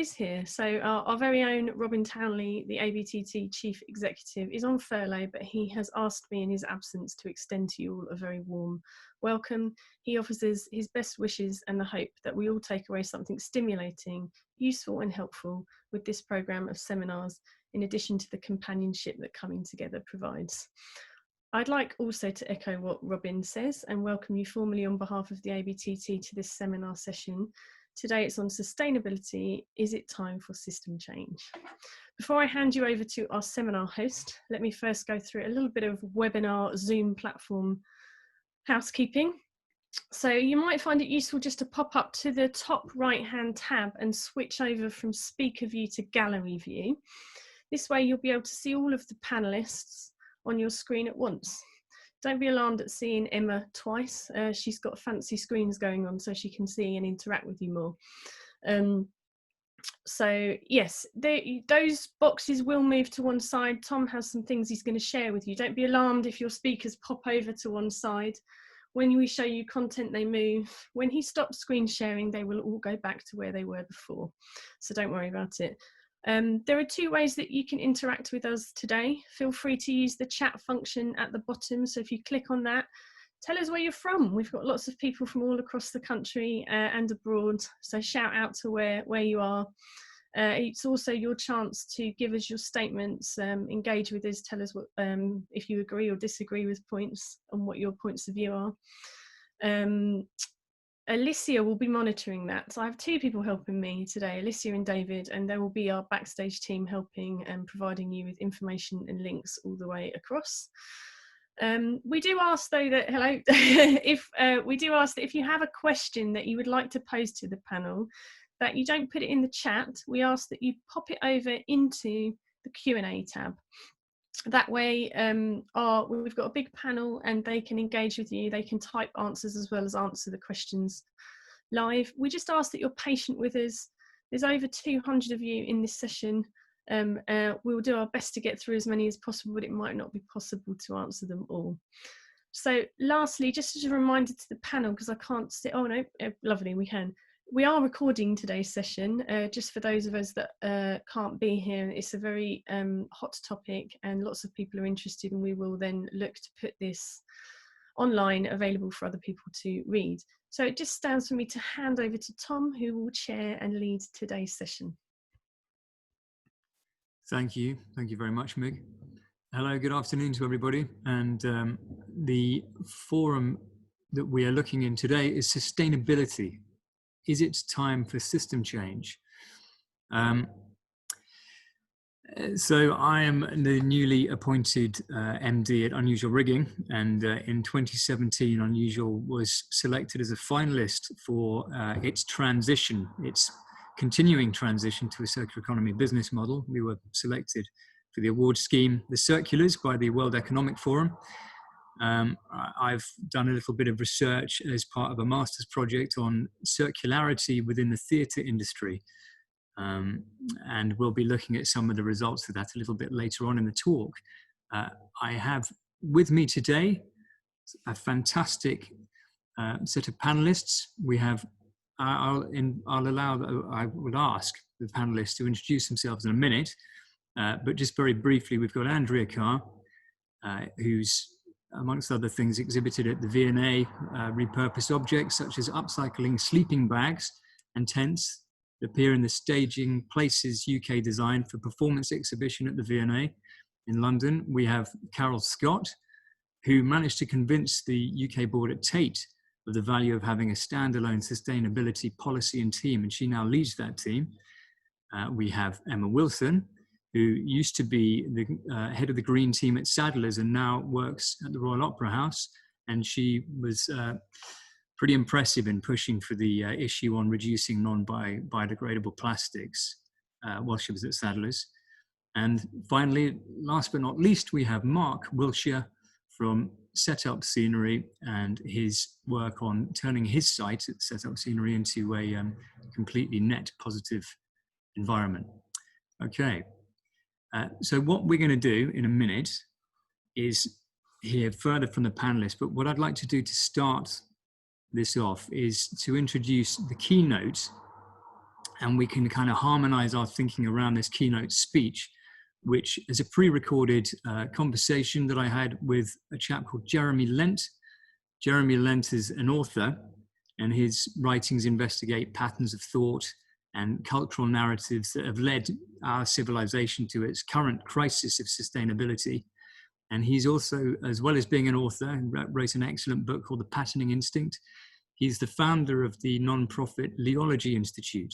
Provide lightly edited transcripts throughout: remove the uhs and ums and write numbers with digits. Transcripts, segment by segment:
is here. So our very own Robin Townley, the ABTT Chief Executive, is on furlough, but he has asked me in his absence to extend to you all a very warm welcome. He offers his best wishes and the hope that we all take away something stimulating, useful and helpful with this programme of seminars, in addition to the companionship that coming together provides. I'd like also to echo what Robin says and welcome you formally on behalf of the ABTT to this seminar session. Today it's on sustainability. Is it time for system change? Before I hand you over to our seminar host, let me first go through a little bit of webinar Zoom platform housekeeping. So you might find it useful just to pop up to the top right-hand tab and switch over from speaker view to gallery view. This way you'll be able to see all of the panelists on your screen at once. Don't be alarmed at seeing Emma twice. She's got fancy screens going on so she can see and interact with you more. So yes, those boxes will move to one side. Tom has some things he's going to share with you. Don't be alarmed if your speakers pop over to one side. When we show you content, they move. When he stops screen sharing, they will all go back to where they were before. So don't worry about it. There are two ways that you can interact with us today. Feel free to use the chat function at the bottom. So if you click on that, tell us where you're from. We've got lots of people from all across the country and abroad. So shout out to where you are. It's also your chance to give us your statements, engage with us, tell us what, if you agree or disagree with points and what your points of view are. Alicia will be monitoring that. So I have two people helping me today, Alicia and David, and there will be our backstage team helping and providing you with information and links all the way across. We do ask though that, hello, we do ask that if you have a question that you would like to pose to the panel, that you don't put it in the chat. We ask that you pop it over into the Q&A tab. That way we've got a big panel and they can engage with you. They can type answers as well as answer the questions live. We just ask that you're patient with us. There's over 200 of you in this session. We'll do our best to get through as many as possible, but it might not be possible to answer them all. So lastly, just as a reminder to the panel, because I can't see, oh no, lovely, we can. We are recording today's session, just for those of us that can't be here. It's a very hot topic and lots of people are interested, and we will then look to put this online available for other people to read. So it just stands for me to hand over to Tom, who will chair and lead today's session. Thank you. Thank you very much, Mig. Hello, good afternoon to everybody. And the forum that we are looking in today is sustainability. Is it time for system change? So I am the newly appointed MD at Unusual Rigging, and in 2017 Unusual was selected as a finalist for its continuing transition to a circular economy business model. We were selected for the award scheme, the Circulars, by the World Economic Forum. I've done a little bit of research as part of a master's project on circularity within the theatre industry, and we'll be looking at some of the results of that a little bit later on in the talk. I have with me today a fantastic set of panelists. We have, I would ask the panelists to introduce themselves in a minute, but just very briefly, we've got Andrea Carr, who's amongst other things exhibited at the V&A repurposed objects such as upcycling sleeping bags and tents that appear in the Staging Places UK Design for Performance exhibition at the V&A in London. We have Carol Scott, who managed to convince the UK board at Tait of the value of having a standalone sustainability policy and team, and she now leads that team. We have Emma Wilson, who used to be the head of the green team at Sadler's and now works at the Royal Opera House. And she was pretty impressive in pushing for the issue on reducing non-biodegradable plastics while she was at Sadler's. And finally, last but not least, we have Mark Wilshire from Set Up Scenery and his work on turning his site at Set Up Scenery into a completely net positive environment. Okay. So what we're going to do in a minute is hear further from the panelists, but what I'd like to do to start this off is to introduce the keynote and we can kind of harmonize our thinking around this keynote speech, which is a pre-recorded conversation that I had with a chap called Jeremy Lent. Jeremy Lent is an author, and his writings investigate patterns of thought and cultural narratives that have led our civilization to its current crisis of sustainability. And he's also, as well as being an author, wrote an excellent book called The Patterning Instinct. He's the founder of the non-profit Leology Institute,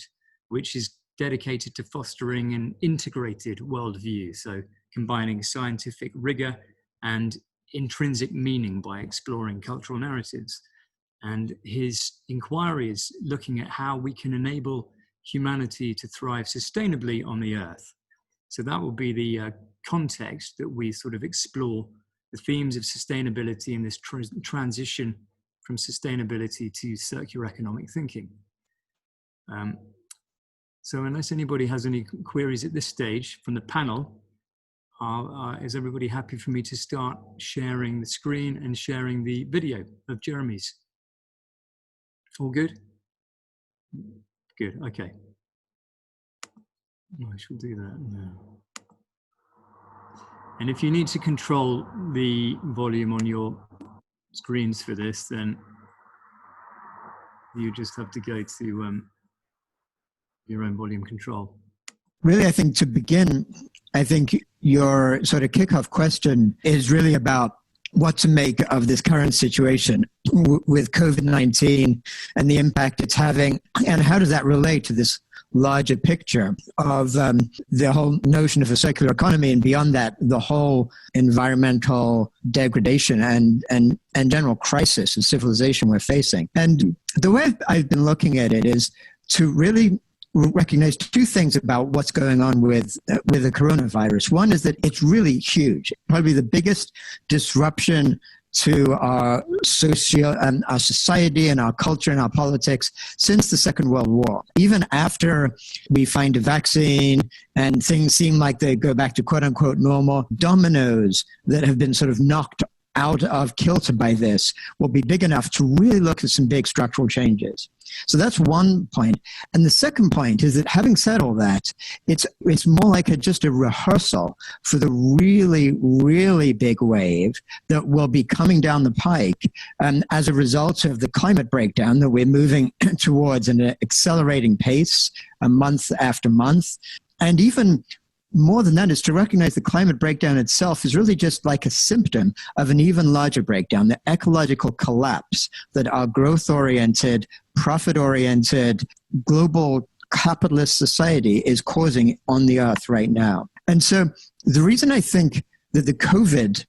which is dedicated to fostering an integrated worldview, so combining scientific rigor and intrinsic meaning by exploring cultural narratives. And his inquiry is looking at how we can enable humanity to thrive sustainably on the earth. So that will be the context that we sort of explore the themes of sustainability and this transition from sustainability to circular economic thinking. So unless anybody has any queries at this stage from the panel, is everybody happy for me to start sharing the screen and sharing the video of Jeremy's? All good? Good, okay. I shall do that now. And if you need to control the volume on your screens for this, then you just have to go to your own volume control. Really, I think to begin, I think your sort of kickoff question is really about what to make of this current situation with COVID-19 and the impact it's having, and how does that relate to this larger picture of the whole notion of a circular economy, and beyond that, the whole environmental degradation and general crisis of civilization we're facing. And the way I've been looking at it is to really recognize two things about what's going on with the coronavirus. One is that it's really huge, probably the biggest disruption to our our society and our culture and our politics since the Second World War. Even after we find a vaccine and things seem like they go back to quote unquote normal, dominoes that have been sort of knocked out of kilter by this will be big enough to really look at some big structural changes. So that's one point. And the second point is that, having said all that, it's more like just a rehearsal for the really, really big wave that will be coming down the pike as a result of the climate breakdown that we're moving towards in an accelerating pace, month after month. And even more than that is to recognize the climate breakdown itself is really just like a symptom of an even larger breakdown, the ecological collapse that our growth-oriented, profit-oriented, global capitalist society is causing on the earth right now. And so the reason I think that the COVID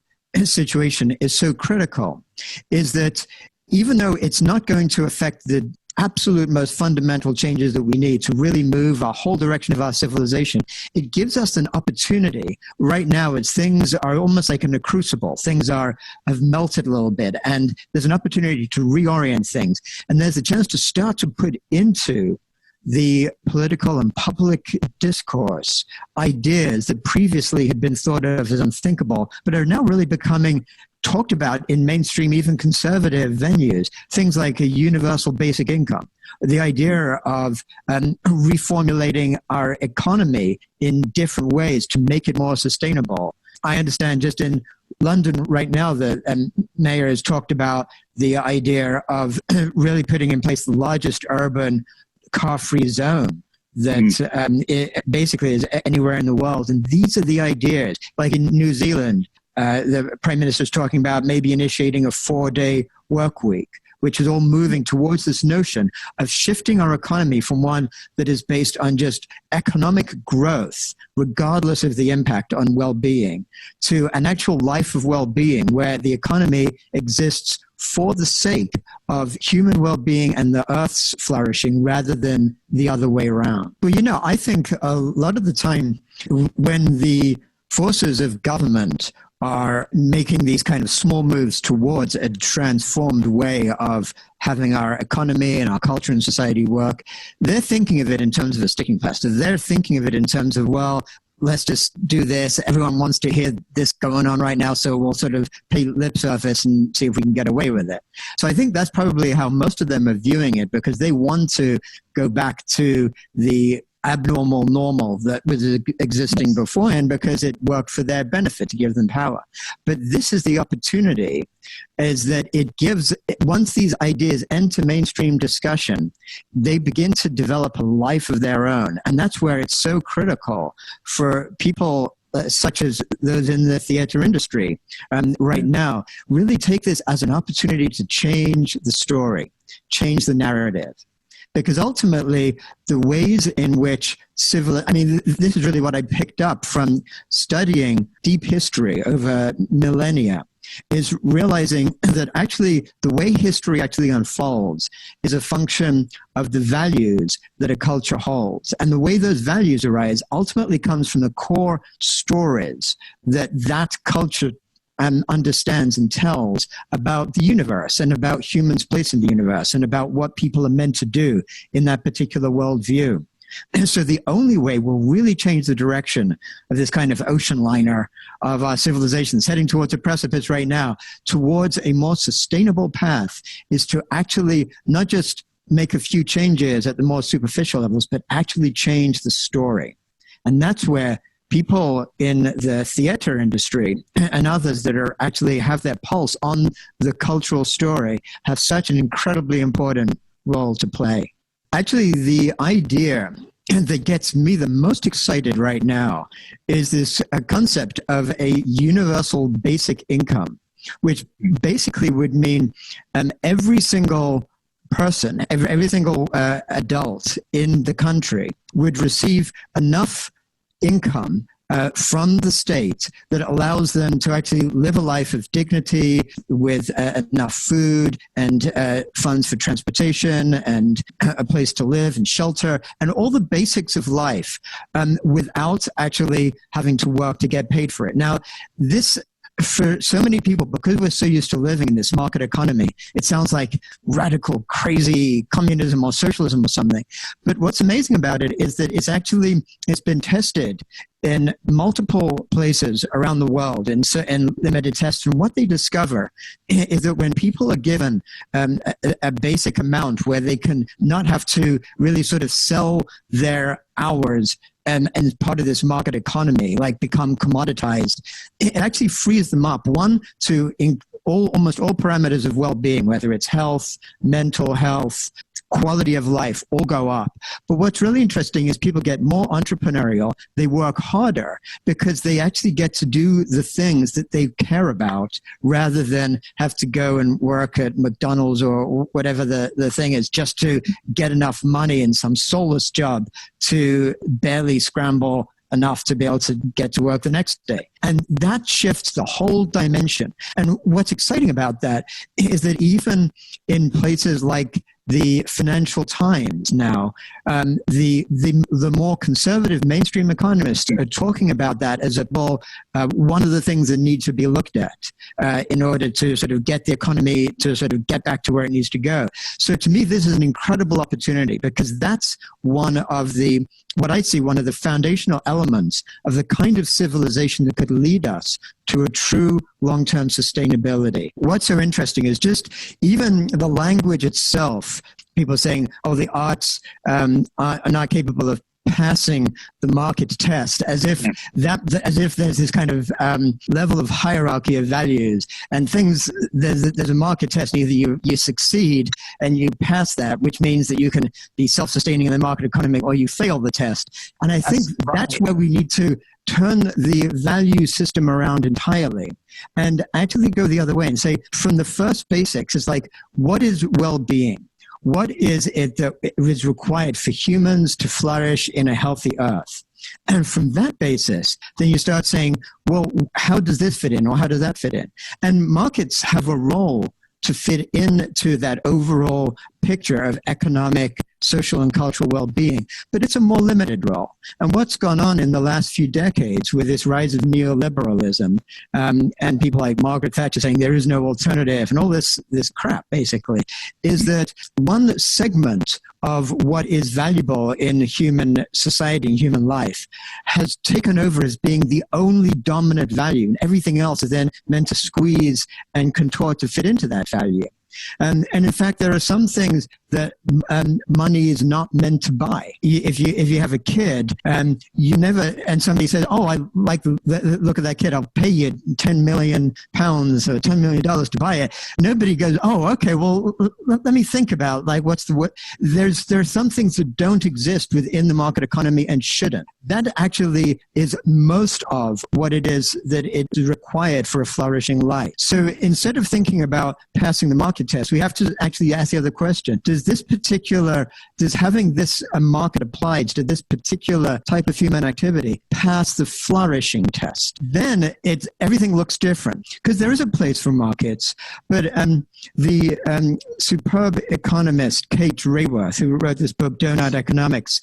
situation is so critical is that even though it's not going to affect the absolute most fundamental changes that we need to really move our whole direction of our civilization, it gives us an opportunity right now as things are almost like in a crucible. Things have melted a little bit, and there's an opportunity to reorient things. And there's a chance to start to put into the political and public discourse ideas that previously had been thought of as unthinkable, but are now really becoming talked about in mainstream, even conservative venues. Things like a universal basic income, the idea of reformulating our economy in different ways to make it more sustainable. I understand just in London right now, the mayor has talked about the idea of really putting in place the largest urban car-free zone that it basically is anywhere in the world. And these are the ideas. Like in New Zealand, the Prime Minister is talking about maybe initiating a 4-day work week, which is all moving towards this notion of shifting our economy from one that is based on just economic growth, regardless of the impact on well-being, to an actual life of well-being where the economy exists for the sake of human well-being and the Earth's flourishing rather than the other way around. Well, you know, I think a lot of the time when the forces of government are making these kind of small moves towards a transformed way of having our economy and our culture and society work, they're thinking of it in terms of a sticking plaster. They're thinking of it in terms of, well, let's just do this. Everyone wants to hear this going on right now, so we'll sort of pay lip service and see if we can get away with it. So I think that's probably how most of them are viewing it, because they want to go back to the abnormal normal that was existing beforehand because it worked for their benefit to give them power. But this is the opportunity, is that it gives, once these ideas enter mainstream discussion, they begin to develop a life of their own. And that's where it's so critical for people such as those in the theater industry right now, really take this as an opportunity to change the story, change the narrative. Because ultimately, the ways in which this is really what I picked up from studying deep history over millennia, is realizing that actually the way history actually unfolds is a function of the values that a culture holds. And the way those values arise ultimately comes from the core stories that that culture understands and tells about the universe and about humans' place in the universe and about what people are meant to do in that particular worldview. And so the only way we'll really change the direction of this kind of ocean liner of our civilizations heading towards a precipice right now, towards a more sustainable path, is to actually not just make a few changes at the more superficial levels, but actually change the story. And that's where people in the theater industry and others that are actually have their pulse on the cultural story have such an incredibly important role to play. Actually, the idea that gets me the most excited right now is this concept of a universal basic income, which basically would mean every single person, every single adult in the country would receive enough income from the state that allows them to actually live a life of dignity with enough food and funds for transportation and a place to live and shelter and all the basics of life without actually having to work to get paid for it. Now, this, for so many people, because we're so used to living in this market economy, it sounds like radical, crazy communism or socialism or something. But what's amazing about it is that it's been tested in multiple places around the world and limited tests. And what they discover is that when people are given a basic amount where they can not have to really sort of sell their hours and as part of this market economy, like become commoditized, it actually frees them up, one, to almost all parameters of well-being, whether it's health, mental health, quality of life, all go up. But what's really interesting is people get more entrepreneurial, they work harder because they actually get to do the things that they care about rather than have to go and work at McDonald's or whatever the thing is just to get enough money in some soulless job to barely scramble enough to be able to get to work the next day. And that shifts the whole dimension. And what's exciting about that is that even in places like the Financial Times now, the more conservative mainstream economists are talking about that as one of the things that needs to be looked at in order to sort of get the economy to sort of get back to where it needs to go. So to me, this is an incredible opportunity because that's one of the foundational elements of the kind of civilization that could lead us to a true long-term sustainability. What's so interesting is just even the language itself, people saying, oh, the arts are not capable of passing the market test, as if there's this kind of level of hierarchy of values and things. There's a market test. Either you succeed and you pass that, which means that you can be self-sustaining in the market economy, or you fail the test. And I think that's where we need to turn the value system around entirely and actually go the other way and say, from the first basics, it's like, what is well-being? What is it that is required for humans to flourish in a healthy earth? And from that basis, then you start saying, well, how does this fit in or how does that fit in? And markets have a role to fit into that overall picture of economic, social, and cultural well-being, but it's a more limited role. And what's gone on in the last few decades with this rise of neoliberalism, and people like Margaret Thatcher saying there is no alternative and all this crap, basically, is that one segment of what is valuable in human society and human life has taken over as being the only dominant value, and everything else is then meant to squeeze and contort to fit into that value. And in fact, there are some things that money is not meant to buy. If you have a kid, you never, and somebody says, "Oh, I like the look of that kid. I'll pay you £10 million or $10 million to buy it." Nobody goes, "Oh, okay. Well, let me think about like there are some things that don't exist within the market economy and shouldn't." That actually is most of what it is that it is required for a flourishing life. So instead of thinking about passing the market test, we have to actually ask the other question: does having this market applied to this particular type of human activity pass the flourishing test? Then everything looks different, because there is a place for markets. But the superb economist Tait, who wrote this book Donut Economics,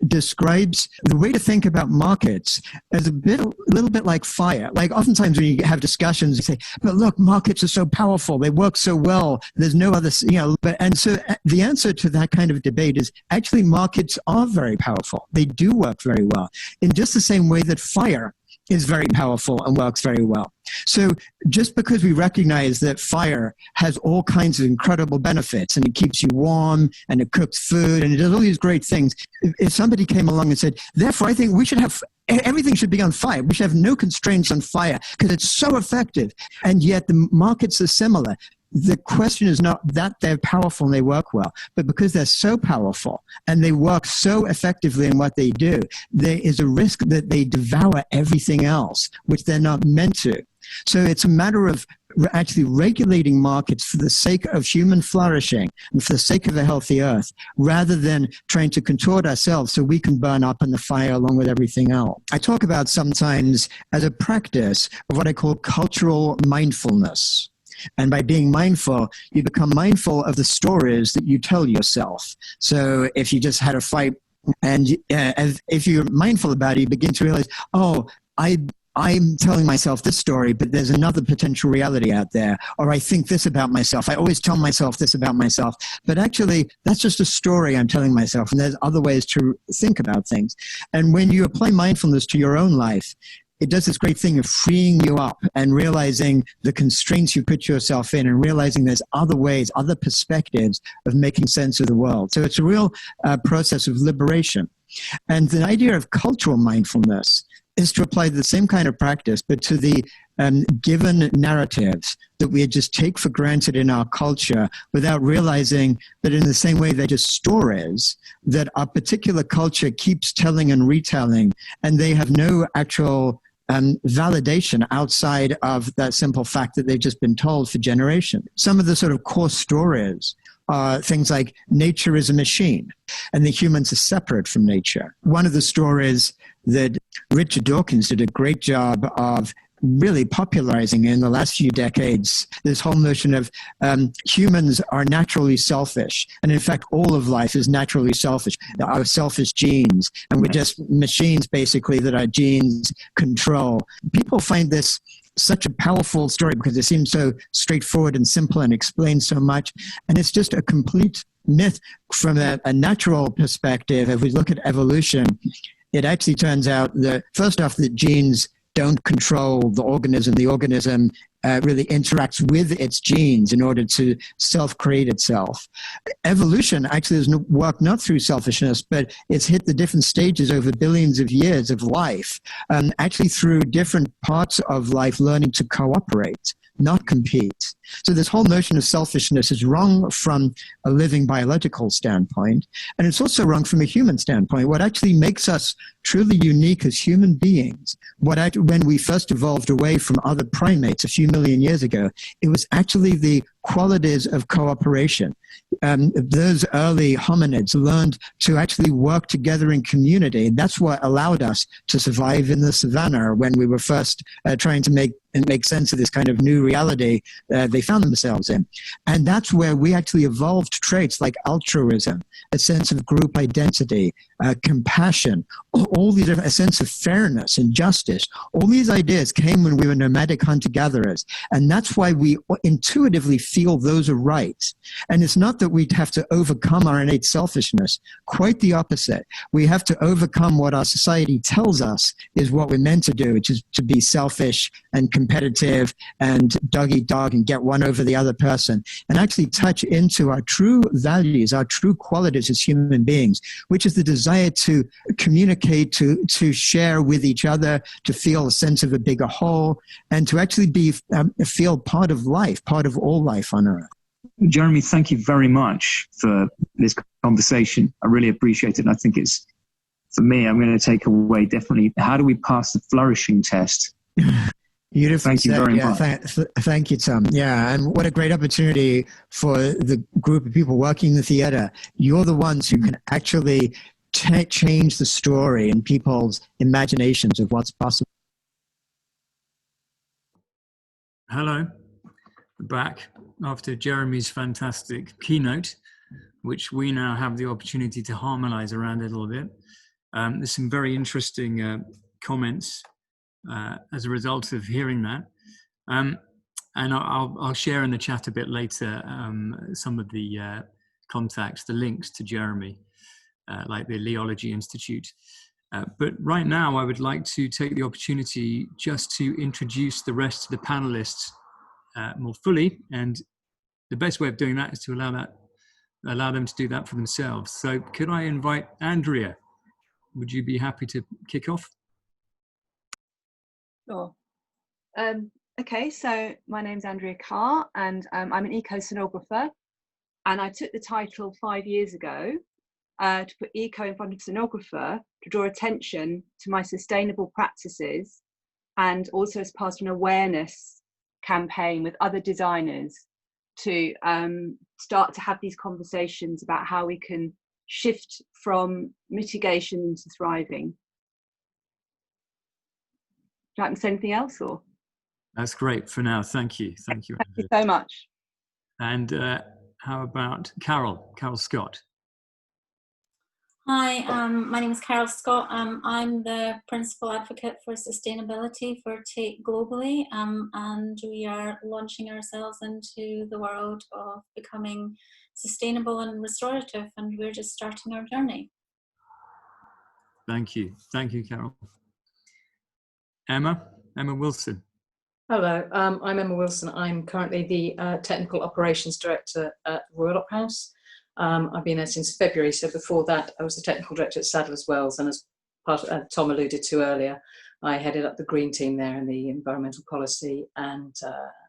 describes the way to think about markets as a little bit like fire. Like oftentimes when you have discussions, you say, "But look, markets are so powerful; they work so well. There's no other, and so the answer to that kind of debate is actually markets are very powerful. They do work very well in just the same way that fire is very powerful and works very well. So just because we recognize that fire has all kinds of incredible benefits, and it keeps you warm, and it cooks food, and it does all these great things, if somebody came along and said, therefore I think we should have, everything should be on fire, we should have no constraints on fire because it's so effective, and yet the markets are similar. The question is not that they're powerful and they work well, but because they're so powerful and they work so effectively in what they do, there is a risk that they devour everything else, which they're not meant to. So it's a matter of actually regulating markets for the sake of human flourishing and for the sake of a healthy earth, rather than trying to contort ourselves so we can burn up in the fire along with everything else. I talk about sometimes as a practice of what I call cultural mindfulness. And by being mindful, you become mindful of the stories that you tell yourself. So if you just had a fight, and if you're mindful about it, you begin to realize, oh, I'm telling myself this story, but there's another potential reality out there. Or I think this about myself. I always tell myself this about myself. But actually, that's just a story I'm telling myself. And there's other ways to think about things. And when you apply mindfulness to your own life, it does this great thing of freeing you up and realizing the constraints you put yourself in, and realizing there's other ways, other perspectives of making sense of the world. So it's a real process of liberation. And the idea of cultural mindfulness is to apply the same kind of practice, but to the given narratives that we just take for granted in our culture, without realizing that in the same way they're just stories that our particular culture keeps telling and retelling, and they have no actual validation outside of that simple fact that they've just been told for generations. Some of the sort of core stories are things like nature is a machine and the humans are separate from nature. One of the stories that Richard Dawkins did a great job of really popularizing in the last few decades, this whole notion of humans are naturally selfish. And in fact, all of life is naturally selfish. Our selfish genes, and we're just machines basically that our genes control. People find this such a powerful story because it seems so straightforward and simple and explains so much. And it's just a complete myth from a natural perspective. If we look at evolution, it actually turns out that first off, the genes don't control the organism. The organism really interacts with its genes in order to self-create itself. Evolution actually has worked not through selfishness, but it's hit the different stages over billions of years of life, actually through different parts of life learning to cooperate, not compete. So this whole notion of selfishness is wrong from a living biological standpoint, and it's also wrong from a human standpoint. What actually makes us truly unique as human beings, when we first evolved away from other primates a few million years ago, it was actually the qualities of cooperation. Those early hominids learned to actually work together in community. That's what allowed us to survive in the savannah when we were first trying to make sense of this kind of new reality they found themselves in. And that's where we actually evolved traits like altruism, a sense of group identity, compassion, all these, a sense of fairness and justice. All these ideas came when we were nomadic hunter-gatherers. And that's why we intuitively feel those are right. And it's not that we'd have to overcome our innate selfishness. Quite the opposite. We have to overcome what our society tells us is what we're meant to do, which is to be selfish and competitive and dog-eat-dog and get one over the other person, and actually touch into our true values, our true qualities as human beings, which is the desire to communicate, to share with each other, to feel a sense of a bigger whole, and to actually feel part of life, part of all life on Earth. Jeremy, thank you very much for this conversation. I really appreciate it. And I think it's, for me, I'm going to take away definitely, how do we pass the flourishing test? Beautiful. Thank you very much. Thank you, Tom. Yeah, and what a great opportunity for the group of people working in the theater. You're the ones who can actually change the story in people's imaginations of what's possible. Hello, back after Jeremy's fantastic keynote, which we now have the opportunity to harmonize around a little bit. There's some very interesting comments as a result of hearing that. And I'll share in the chat a bit later some of the contacts, the links to Jeremy, like the Leology Institute. But right now, I would like to take the opportunity just to introduce the rest of the panelists more fully. And the best way of doing that is to allow them to do that for themselves. So could I invite Andrea? Would you be happy to kick off? Sure. Okay, so my name's Andrea Carr, and I'm an eco-sonographer, and I took the title 5 years ago to put eco in front of sonographer to draw attention to my sustainable practices, and also as part of an awareness campaign with other designers to start to have these conversations about how we can shift from mitigation to thriving. Do you like me to say anything else, or? That's great for now. Thank you. Thank you. Thank you so much. And how about Carol Scott? Hi, my name is Carol Scott. I'm the principal advocate for sustainability for Tait globally, and we are launching ourselves into the world of becoming sustainable and restorative, and we're just starting our journey. Thank you. Thank you, Carol. Emma Wilson. Hello, I'm Emma Wilson. I'm currently the Technical Operations Director at Royal Opera House. I've been there since February, so before that I was the Technical Director at Sadler's Wells, and as part of, Tom alluded to earlier, I headed up the green team there and the environmental policy and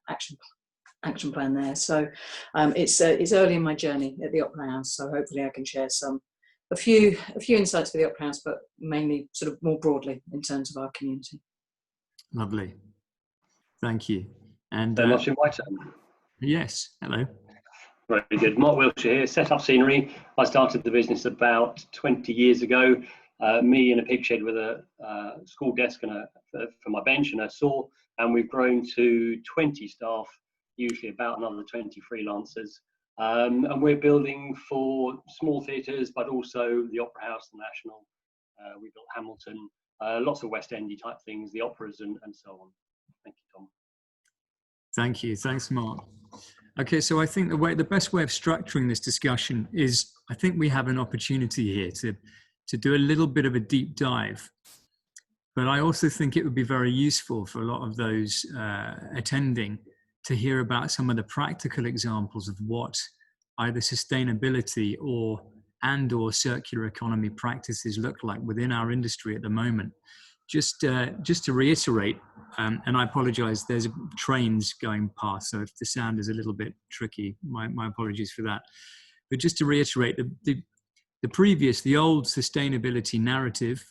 action plan there. So it's early in my journey at the Opera House, so hopefully I can share a few insights for the Opera House, but mainly sort of more broadly in terms of our community. Lovely. Thank you. And must be my turn. Yes, hello. Very good. Mark Wilshire here, Set Up Scenery. I started the business about 20 years ago. Me in a pig shed with a school desk and for my bench and a saw, and we've grown to 20 staff, usually about another 20 freelancers. And we're building for small theatres, but also the Opera House, the National. We built Hamilton, lots of West Endy type things, the operas and so on. Thank you, Tom. Thank you. Thanks, Mark. Okay, so I think the best way of structuring this discussion is, I think we have an opportunity here to do a little bit of a deep dive. But I also think it would be very useful for a lot of those attending to hear about some of the practical examples of what either sustainability or circular economy practices look like within our industry at the moment. Just to reiterate, and I apologize, there's trains going past, so if the sound is a little bit tricky, my apologies for that. But just to reiterate, the old sustainability narrative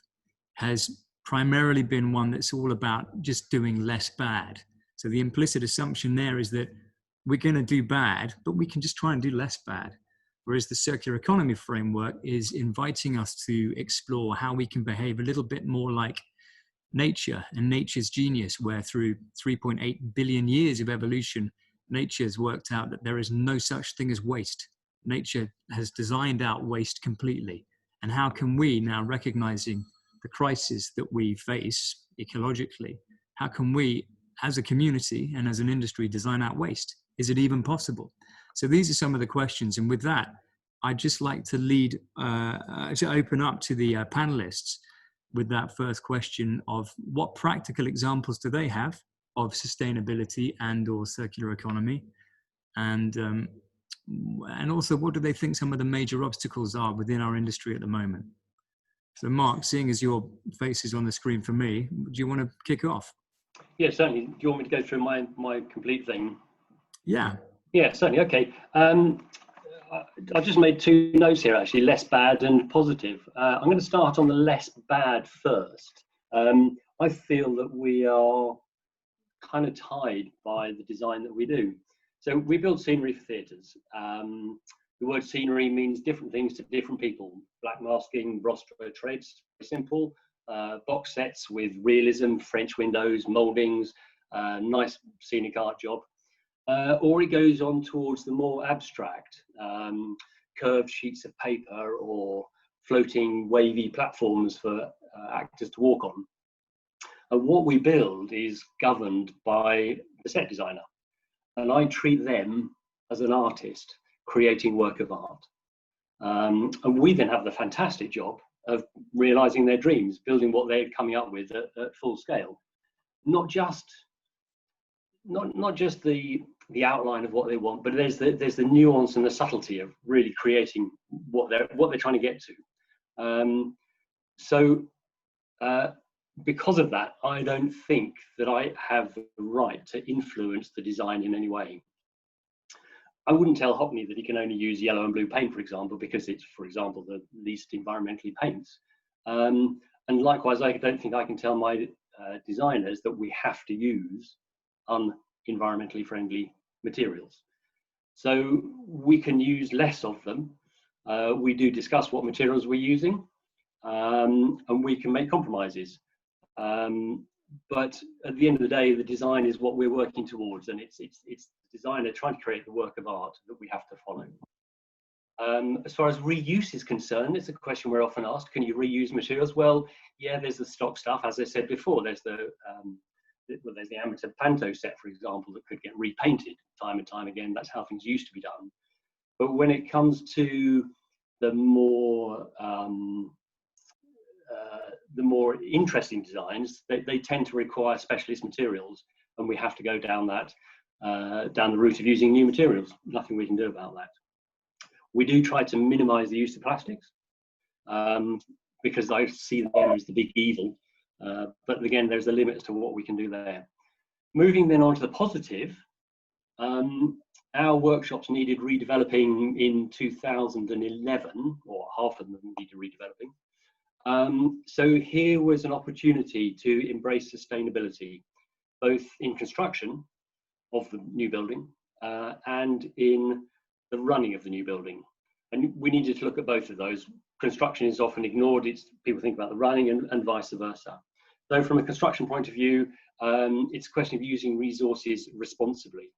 has primarily been one that's all about just doing less bad. So the implicit assumption there is that we're going to do bad, but we can just try and do less bad. Whereas the circular economy framework is inviting us to explore how we can behave a little bit more like nature and nature's genius, where through 3.8 billion years of evolution, nature has worked out that there is no such thing as waste. Nature has designed out waste completely. And how can we, now recognizing the crisis that we face ecologically, how can we as a community and as an industry design out waste? Is it even possible? So these are some of the questions. And with that, I'd just like to to open up to the panelists with that first question of what practical examples do they have of sustainability and or circular economy? And also, what do they think some of the major obstacles are within our industry at the moment? So Mark, seeing as your face is on the screen for me, do you want to kick off? Yeah, certainly. Do you want me to go through my complete thing? Yeah. Yeah, certainly. Okay. I've just made two notes here, actually, less bad and positive. I'm going to start on the less bad first. I feel that we are kind of tied by the design that we do. So we build scenery for theatres. The word scenery means different things to different people. Black masking, rostro treads, simple. Box sets with realism, French windows, mouldings, nice scenic art job. Or it goes on towards the more abstract, curved sheets of paper or floating wavy platforms for actors to walk on. And what we build is governed by the set designer. And I treat them as an artist creating work of art. And we then have the fantastic job of realizing their dreams, building what they're coming up with at full scale. Not just the outline of what they want, but there's the nuance and the subtlety of really creating what they're trying to get to. Because of that, I don't think that I have the right to influence the design in any way. I wouldn't tell Hockney that he can only use yellow and blue paint, for example, because it's, for example, the least environmentally paints. And likewise, I don't think I can tell my designers that we have to use environmentally friendly materials. So we can use less of them. We do discuss what materials we're using, and we can make compromises. But at the end of the day, the design is what we're working towards, and it's the designer trying to create the work of art that we have to follow. As far as reuse is concerned, it's a question we're often asked: can you reuse materials? Well, yeah, there's the stock stuff, as I said before. There's the amateur panto set, for example, that could get repainted time and time again. That's how things used to be done. But when it comes to the more interesting designs, they tend to require specialist materials, and we have to go down the route of using new materials. Nothing we can do about that. We do try to minimize the use of plastics, because I see them as the big evil. But again, there's a limit to what we can do there. Moving then on to the positive, our workshops needed redeveloping in 2011, or half of them needed redeveloping. So here was an opportunity to embrace sustainability, both in construction of the new building and in the running of the new building. And we needed to look at both of those. Construction is often ignored. People think about the running and vice versa. So from a construction point of view, it's a question of using resources responsibly.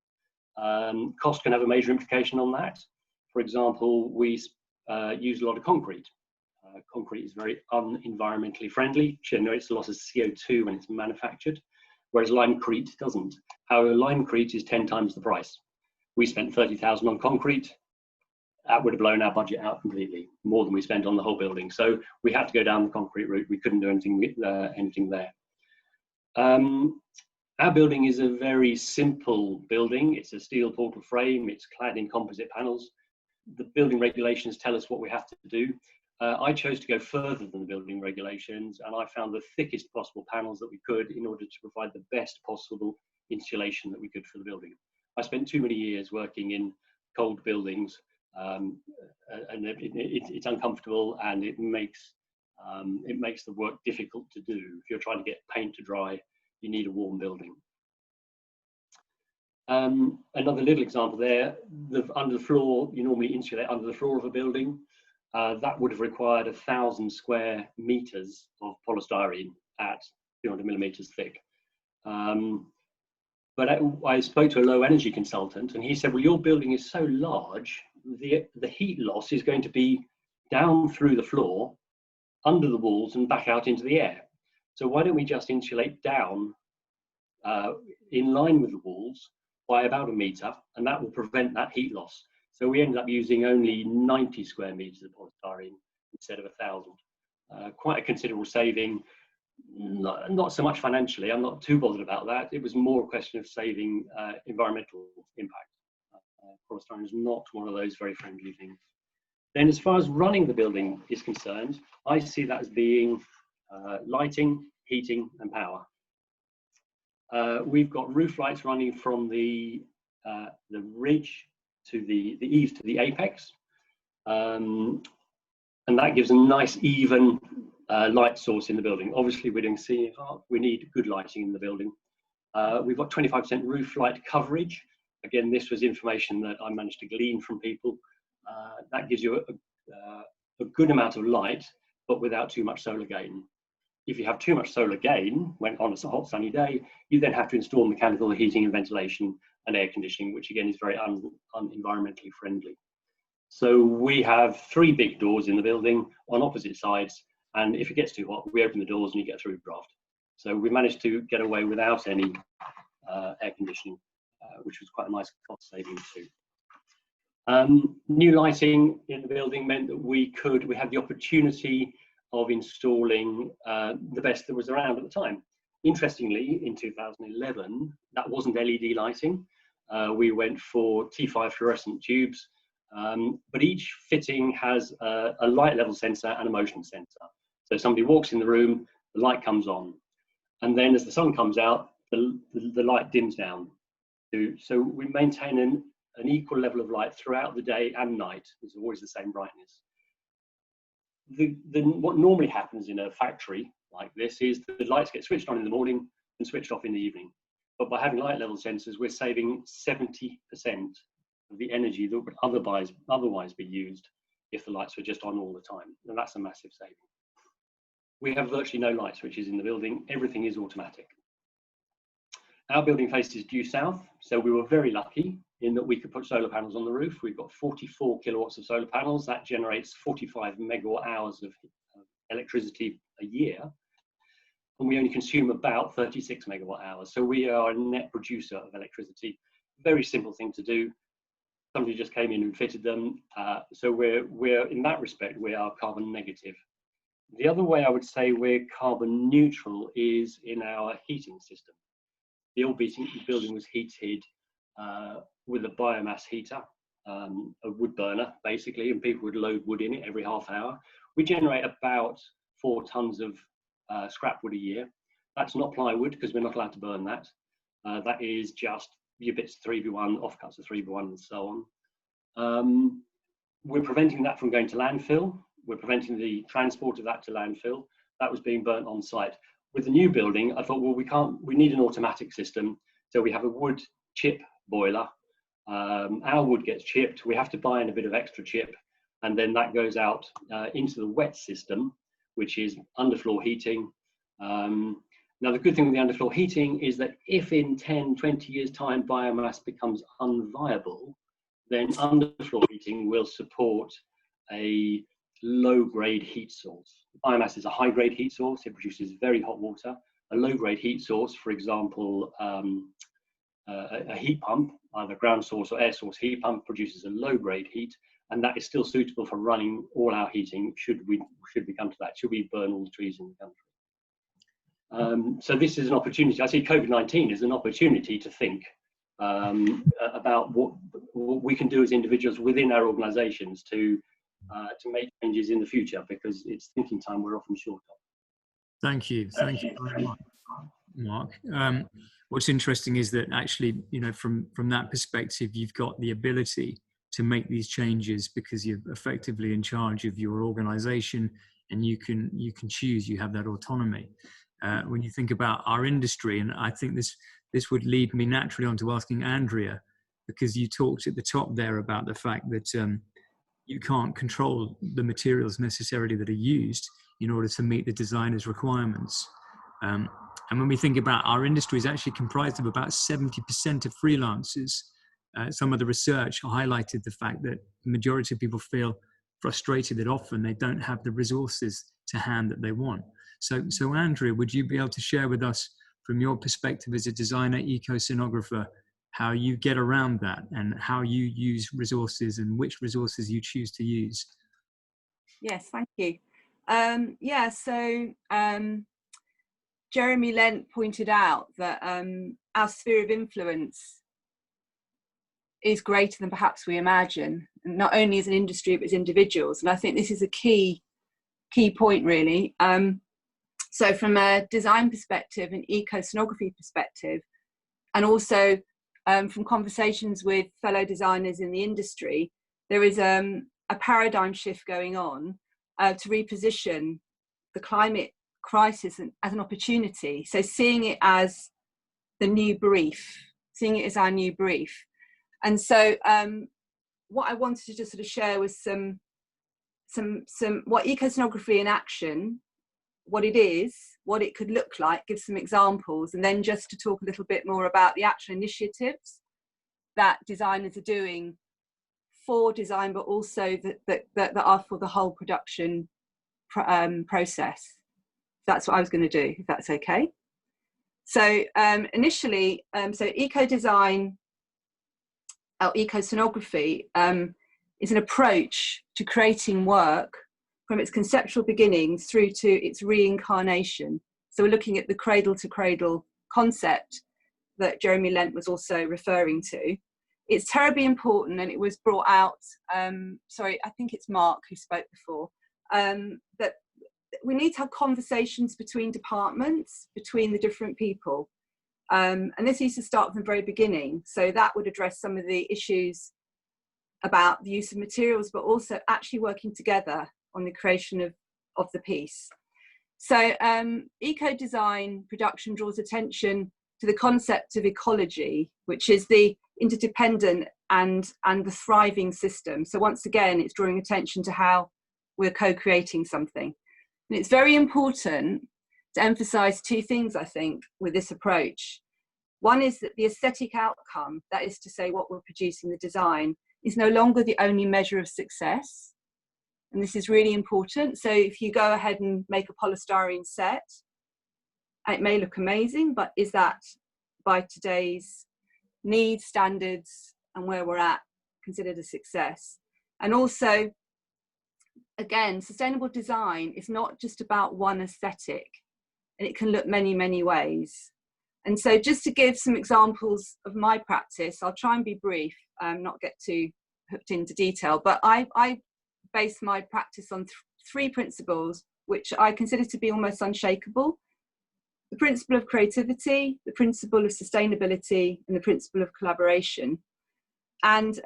Cost can have a major implication on that. For example, we use a lot of concrete. Concrete is very unenvironmentally friendly, generates a lot of CO2 when it's manufactured, whereas limecrete doesn't. However, limecrete is 10 times the price. We spent 30,000 on concrete. That would have blown our budget out completely, more than we spent on the whole building. So we had to go down the concrete route. We couldn't do anything there. Our building is a very simple building. It's a steel portal frame. It's clad in composite panels. The building regulations tell us what we have to do. I chose to go further than the building regulations, and I found the thickest possible panels that we could in order to provide the best possible insulation that we could for the building. I spent too many years working in cold buildings, and it's uncomfortable, and it makes the work difficult to do. If you're trying to get paint to dry, you need a warm building. Another little example there, under the floor, you normally insulate under the floor of a building. That would have required 1,000 square meters of polystyrene at 200 millimeters thick. But I spoke to a low energy consultant, and he said, well, your building is so large, the heat loss is going to be down through the floor, under the walls, and back out into the air. So why don't we just insulate down in line with the walls by about 1 meter, and that will prevent that heat loss. So we ended up using only 90 square meters of polystyrene instead of 1,000. Quite a considerable saving, not so much financially. I'm not too bothered about that. It was more a question of saving environmental impact. Polystyrene is not one of those very friendly things. Then as far as running the building is concerned, I see that as being lighting, heating and power. We've got roof lights running from the ridge to the eaves to the apex, and that gives a nice even light source in the building. Obviously we're doing senior art, we need good lighting in the building. We've got 25% roof light coverage. Again, this was information that I managed to glean from people. That gives you a good amount of light, but without too much solar gain. If you have too much solar gain, when on a hot sunny day, you then have to install mechanical heating and ventilation and air conditioning, which again is very environmentally friendly. So we have 3 big doors in the building on opposite sides, and if it gets too hot, we open the doors and you get through draft. So we managed to get away without any air conditioning, which was quite a nice cost saving too. New lighting in the building meant that we had the opportunity of installing the best that was around at the time. Interestingly, in 2011, that wasn't LED lighting. We went for T5 fluorescent tubes, but each fitting has a light level sensor and a motion sensor. So somebody walks in the room, the light comes on, and then as the sun comes out, the light dims down. So we maintain an equal level of light throughout the day and night. It's always the same brightness. What normally happens in a factory like this is the lights get switched on in the morning and switched off in the evening. But by having light level sensors, we're saving 70% of the energy that would otherwise be used if the lights were just on all the time. And that's a massive saving. We have virtually no light switches in the building. Everything is automatic. Our building faces due south, so we were very lucky in that we could put solar panels on the roof. We've got 44 kilowatts of solar panels. That generates 45 megawatt hours of electricity a year. And we only consume about 36 megawatt hours. So we are a net producer of electricity. Very simple thing to do. Somebody just came in and fitted them. So we're in that respect, we are carbon negative. The other way I would say we're carbon neutral is in our heating system. The old building was heated with a biomass heater, a wood burner basically, and people would load wood in it every half hour. We generate about 4 tons of scrap wood a year. That's not plywood because we're not allowed to burn that. That is just your bits of 3B1, offcuts of 3B1 and so on. We're preventing that from going to landfill. We're preventing the transport of that to landfill. That was being burnt on site. With the new building, I thought, well, we need an automatic system. So we have a wood chip boiler. Our wood gets chipped. We have to buy in a bit of extra chip. And then that goes out into the wet system, which is underfloor heating. Now, the good thing with the underfloor heating is that if in 10, 20 years' time biomass becomes unviable, then underfloor heating will support a low-grade heat source. Biomass is a high-grade heat source. It produces very hot water. A low-grade heat source, for example, a heat pump, either ground source or air source heat pump, produces a low-grade heat, and that is still suitable for running all our heating should we come to that, should we burn all the trees in the country. So this is an opportunity. I see COVID-19 as an opportunity to think about what we can do as individuals within our organisations to make changes in the future, because it's thinking time we're often short of. Thank you very much, Mark. What's interesting is that actually, you know, from that perspective, you've got the ability to make these changes because you're effectively in charge of your organisation, and you can choose. You have that autonomy. When you think about our industry, and I think this this would lead me naturally on to asking Andrea, because you talked at the top there about the fact that you can't control the materials necessarily that are used in order to meet the designer's requirements. And when we think about our industry, is actually comprised of about 70% of freelancers. Some of the research highlighted the fact that the majority of people feel frustrated that often they don't have the resources to hand that they want. So Andrea, would you be able to share with us, from your perspective as a designer, eco-scenographer, how you get around that and how you use resources and which resources you choose to use? Yes, thank you. Jeremy Lent pointed out that our sphere of influence is greater than perhaps we imagine, not only as an industry but as individuals. And I think this is a key point, really. So from a design perspective, an eco-scenography perspective, and also from conversations with fellow designers in the industry, there is a paradigm shift going on to reposition the climate crisis as an opportunity. So seeing it as the new brief, seeing it as our new brief. And so what I wanted to just sort of share was some what eco-scenography in action, what it is, what it could look like, give some examples, and then just to talk a little bit more about the actual initiatives that designers are doing for design, but also that are for the whole production process. That's what I was going to do, if that's okay. So initially, so eco-design, or eco-scenography, is an approach to creating work from its conceptual beginnings through to its reincarnation. So we're looking at the cradle to cradle concept that Jeremy Lent was also referring to. It's terribly important, and it was brought out, sorry, I think it's Mark who spoke before, that we need to have conversations between departments, between the different people. And this needs to start from the very beginning. So that would address some of the issues about the use of materials, but also actually working together on the creation of the piece. So eco-design production draws attention to the concept of ecology, which is the interdependent and the thriving system. So once again, it's drawing attention to how we're co-creating something. And it's very important to emphasize two things, I think, with this approach. One is that the aesthetic outcome, that is to say what we're producing, the design, is no longer the only measure of success. And this is really important. So if you go ahead and make a polystyrene set, it may look amazing, but is that, by today's needs, standards, and where we're at, considered a success? And also, again, sustainable design is not just about one aesthetic, and it can look many, many ways. And so just to give some examples of my practice, I'll try and be brief, not get too hooked into detail, but I base my practice on three principles, which I consider to be almost unshakable: the principle of creativity, the principle of sustainability, and the principle of collaboration. And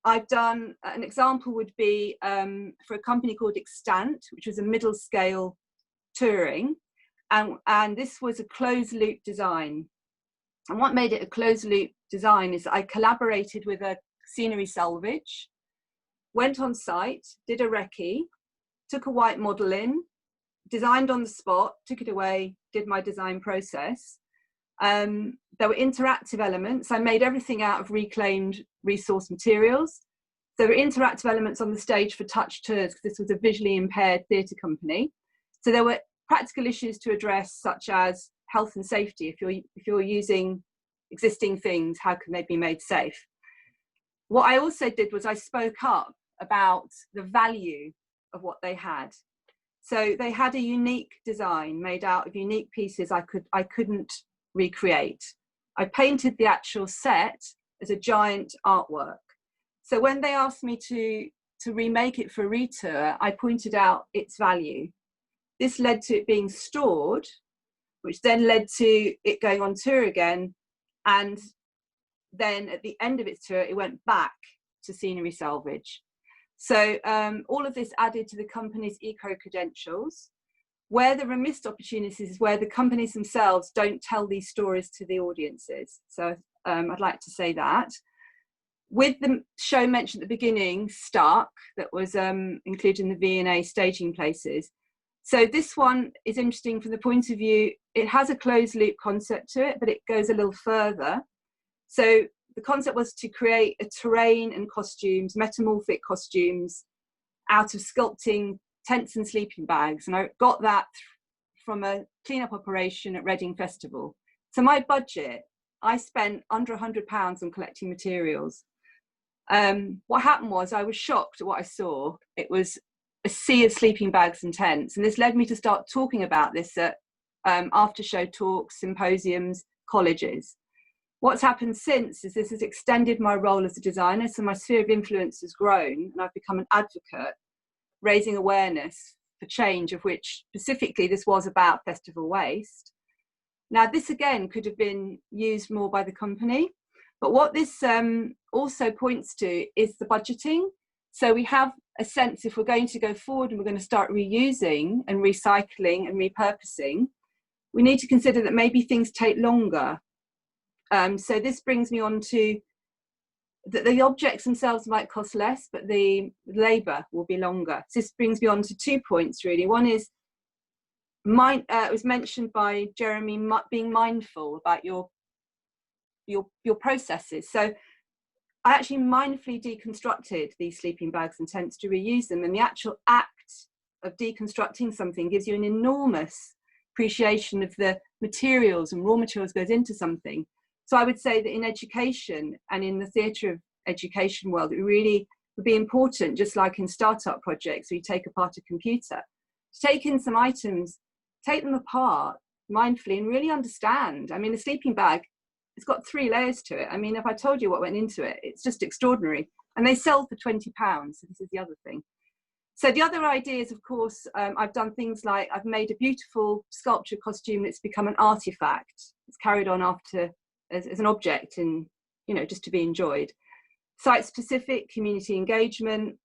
I've done, an example would be for a company called Extant, which was a middle scale touring. And this was a closed loop design. And what made it a closed loop design is I collaborated with a scenery salvage, went on site, did a recce, took a white model in, designed on the spot, took it away, did my design process. There were interactive elements. I made everything out of reclaimed resource materials. There were interactive elements on the stage for touch tours, because this was a visually impaired theatre company. So there were practical issues to address, such as health and safety. If you're using existing things, how can they be made safe? What I also did was I spoke up about the value of what they had. So they had a unique design made out of unique pieces I couldn't recreate. I painted the actual set as a giant artwork. So when they asked me to remake it for a retour, I pointed out its value. This led to it being stored, which then led to it going on tour again. And then at the end of its tour, it went back to scenery salvage. So all of this added to the company's eco-credentials. Where there are missed opportunities is where the companies themselves don't tell these stories to the audiences. So I'd like to say that. With the show mentioned at the beginning, Stark, that was included in the V&A staging places. So this one is interesting from the point of view, it has a closed loop concept to it, but it goes a little further. So the concept was to create a terrain and costumes, metamorphic costumes, out of sculpting tents and sleeping bags. And I got that from a cleanup operation at Reading Festival. So my budget, I spent under £100 on collecting materials. What happened was I was shocked at what I saw. It was a sea of sleeping bags and tents. And this led me to start talking about this at after show talks, symposiums, colleges. What's happened since is this has extended my role as a designer. So my sphere of influence has grown and I've become an advocate, raising awareness for change, of which specifically this was about festival waste. Now this again could have been used more by the company, but what this also points to is the budgeting. So we have a sense if we're going to go forward and we're going to start reusing and recycling and repurposing, we need to consider that maybe things take longer. So this brings me on to that the objects themselves might cost less, but the labour will be longer. So this brings me on to 2 points really. One is, it was mentioned by Jeremy, being mindful about your processes. So I actually mindfully deconstructed these sleeping bags and tents to reuse them, and the actual act of deconstructing something gives you an enormous appreciation of the materials and raw materials goes into something. So I would say that in education and in the theatre of education world, it really would be important, just like in startup projects where you take apart a computer, to take in some items, take them apart mindfully and really understand. I mean, a sleeping bag, it's got 3 layers to it. I mean, if I told you what went into it, it's just extraordinary. And they sell for £20. So this is the other thing. So the other ideas, of course, I've done things like I've made a beautiful sculpture costume that's become an artifact. It's carried on after as an object and, you know, just to be enjoyed. Site-specific community engagement.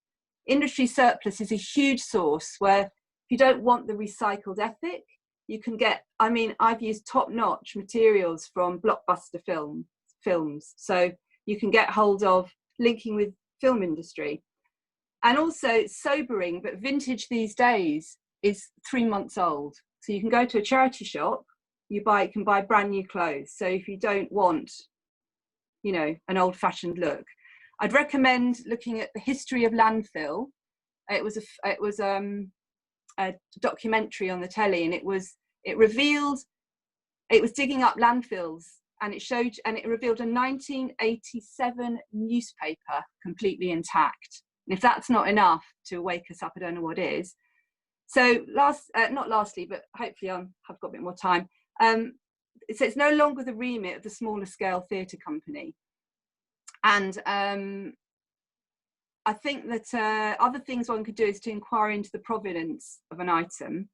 Industry surplus is a huge source where if you don't want the recycled ethic, you can get, I mean, I've used top-notch materials from blockbuster films. So you can get hold of linking with film industry. And also it's sobering, but vintage these days is 3 months old. So you can go to a charity shop, you can buy brand new clothes. So if you don't want, you know, an old-fashioned look, I'd recommend looking at the history of landfill. It was a documentary on the telly, and it was digging up landfills, and it revealed a 1987 newspaper completely intact. And if that's not enough to wake us up, I don't know what is. So not lastly, but hopefully I've got a bit more time. So it's no longer the remit of the smaller scale theatre company. And I think that other things one could do is to inquire into the provenance of an item.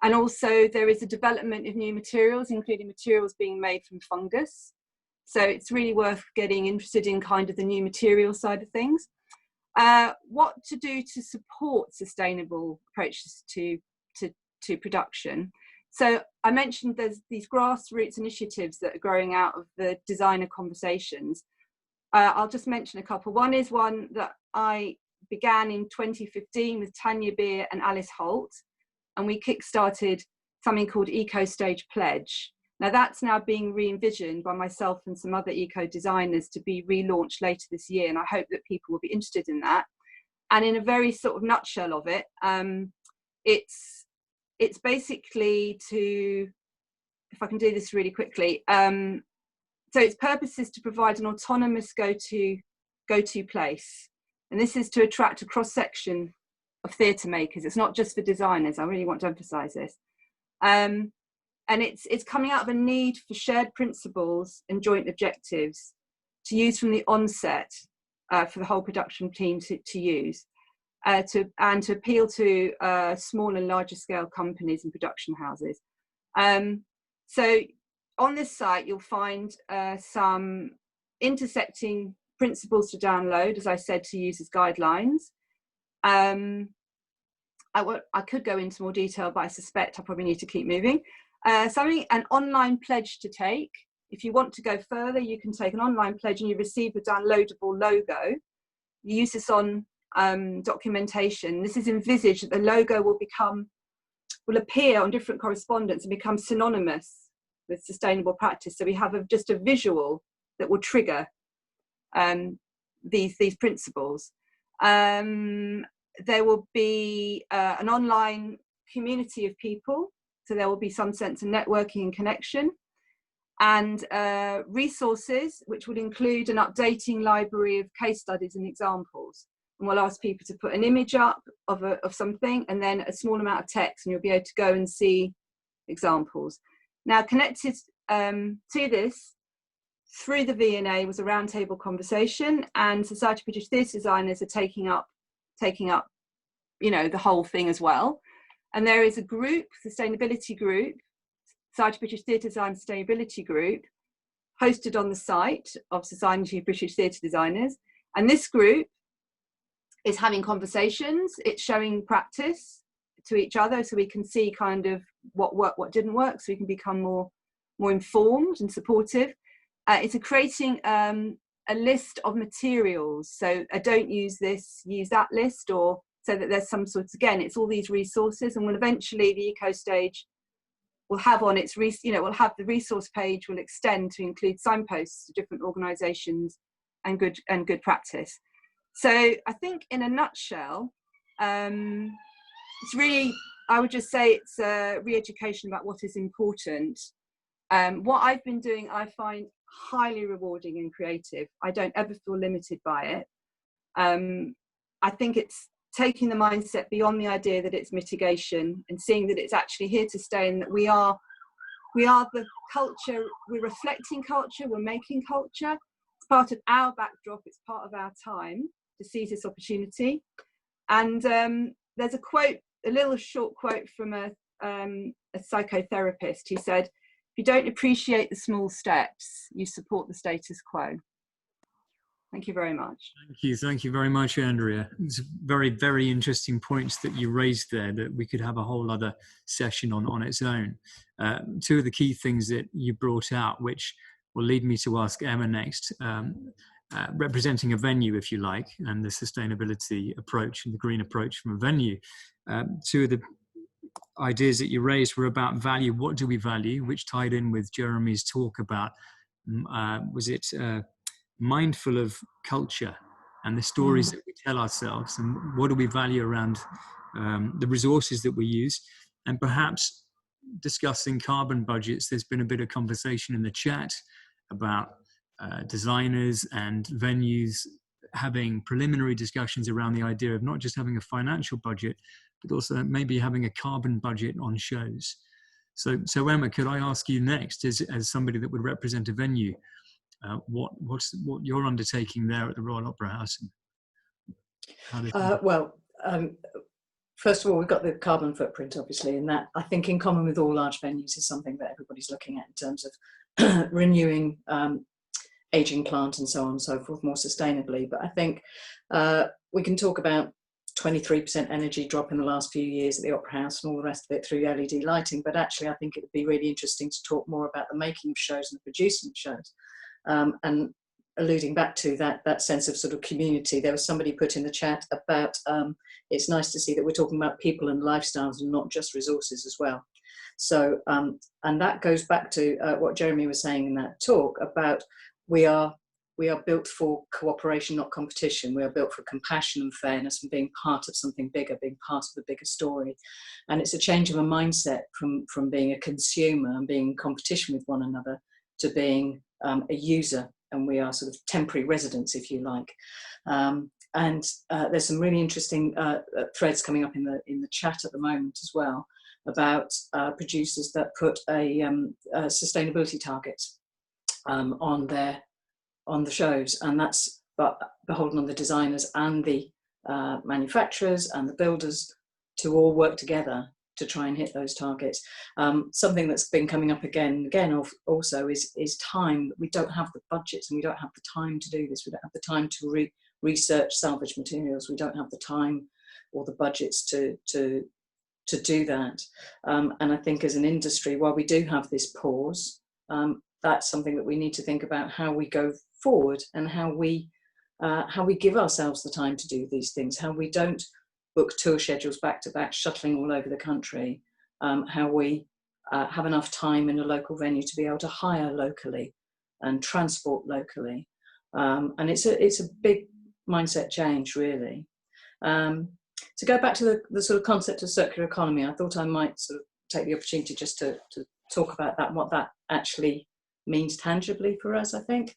And also there is a development of new materials, including materials being made from fungus. So it's really worth getting interested in kind of the new material side of things. What to do to support sustainable approaches to production. So I mentioned there's these grassroots initiatives that are growing out of the designer conversations. I'll just mention a couple. One is one that I began in 2015 with Tanya Beer and Alice Holt, and we kickstarted something called Eco Stage Pledge. Now that's now being re-envisioned by myself and some other eco designers to be relaunched later this year, and I hope that people will be interested in that. And in a very sort of nutshell of it, it's basically to, if I can do this really quickly, so its purpose is to provide an autonomous go-to place, and this is to attract a cross-section of theatre makers. It's not just for designers. I really want to emphasise this. And it's coming out of a need for shared principles and joint objectives to use from the onset for the whole production team to use, and to appeal to small and larger scale companies and production houses. So on this site, you'll find some intersecting principles to download, as I said, to use as guidelines. I could go into more detail, but I suspect I probably need to keep moving. An online pledge to take. If you want to go further, you can take an online pledge and you receive a downloadable logo. You use this on documentation. This is envisaged that the logo will appear on different correspondence and become synonymous with sustainable practice. So we have just a visual that will trigger these principles. There will be an online community of people, so there will be some sense of networking and connection, and resources which would include an updating library of case studies and examples. And we'll ask people to put an image up of something and then a small amount of text, and you'll be able to go and see examples. Now, connected to this through the V&A was a roundtable conversation, and Society of British Theatre Designers are taking up, the whole thing as well. And there is a group, sustainability group, Society of British Theatre Design Sustainability Group, hosted on the site of Society of British Theatre Designers. And this group is having conversations. It's showing practice to each other, so we can see kind of what worked, what didn't work, so we can become more informed and supportive. It's creating a list of materials. So don't use this, use that list, or so that there's some sorts, again, it's all these resources, and will eventually the eco stage will have on its, will have the resource page will extend to include signposts to different organisations and good practice. So I think in a nutshell, it's really, I would just say it's a re-education about what is important. What I've been doing, I find highly rewarding and creative. I don't ever feel limited by it. I think it's taking the mindset beyond the idea that it's mitigation and seeing that it's actually here to stay, and that we are the culture, we're reflecting culture, we're making culture. It's part of our backdrop, it's part of our time to seize this opportunity. And there's a quote, a little short quote from a psychotherapist. He said, "If you don't appreciate the small steps, you support the status quo." Thank you very much. Thank you very much, Andrea. It's very, very interesting points that you raised there that we could have a whole other session on its own. Two of the key things that you brought out, which will lead me to ask Emma next, representing a venue, if you like, and the sustainability approach and the green approach from a venue. Two of the ideas that you raised were about value. What do we value? Which tied in with Jeremy's talk about, mindful of culture and the stories that we tell ourselves, and what do we value around the resources that we use, and perhaps discussing carbon budgets. There's been a bit of conversation in the chat about designers and venues having preliminary discussions around the idea of not just having a financial budget, but also maybe having a carbon budget on shows. So Emma, could I ask you next, as somebody that would represent a venue, what you're undertaking there at the Royal Opera House? First of all, we've got the carbon footprint, obviously, and that, I think, in common with all large venues, is something that everybody's looking at in terms of renewing aging plant and so on and so forth more sustainably. But I think we can talk about 23% energy drop in the last few years at the Opera House and all the rest of it through LED lighting. But actually, I think it would be really interesting to talk more about the making of shows and the producing of shows. And alluding back to that sense of sort of community, there was somebody put in the chat about it's nice to see that we're talking about people and lifestyles and not just resources as well. So and that goes back to what Jeremy was saying in that talk about we are built for cooperation, not competition. We are built for compassion and fairness and being part of something bigger, being part of the bigger story. And it's a change of a mindset from being a consumer and being in competition with one another to being a user, and we are sort of temporary residents, if you like. And there's some really interesting threads coming up in the chat at the moment as well about producers that put a sustainability target on the shows, and that's beholden on the designers and the manufacturers and the builders to all work together to try and hit those targets. Something that's been coming up again and again also is time. We don't have the budgets and we don't have the time to do this. We don't have the time to research salvage materials. We don't have the time or the budgets to do that. And I think as an industry, while we do have this pause, that's something that we need to think about, how we go forward and how we give ourselves the time to do these things, how we don't book tour schedules back to back, shuttling all over the country, how we have enough time in a local venue to be able to hire locally and transport locally. And it's a big mindset change, really. To go back to the sort of concept of circular economy, I thought I might sort of take the opportunity just to talk about that, what that actually means tangibly for us, I think.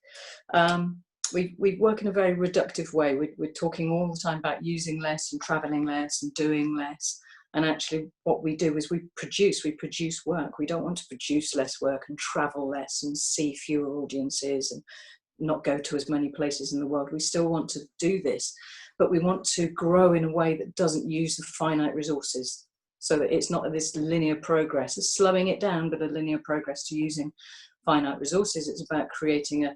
We work in a very reductive way. We're talking all the time about using less and travelling less and doing less. And actually what we do is we produce work. We don't want to produce less work and travel less and see fewer audiences and not go to as many places in the world. We still want to do this, but we want to grow in a way that doesn't use the finite resources, so that it's not this linear progress. It's slowing it down, but a linear progress to using finite resources. It's about creating a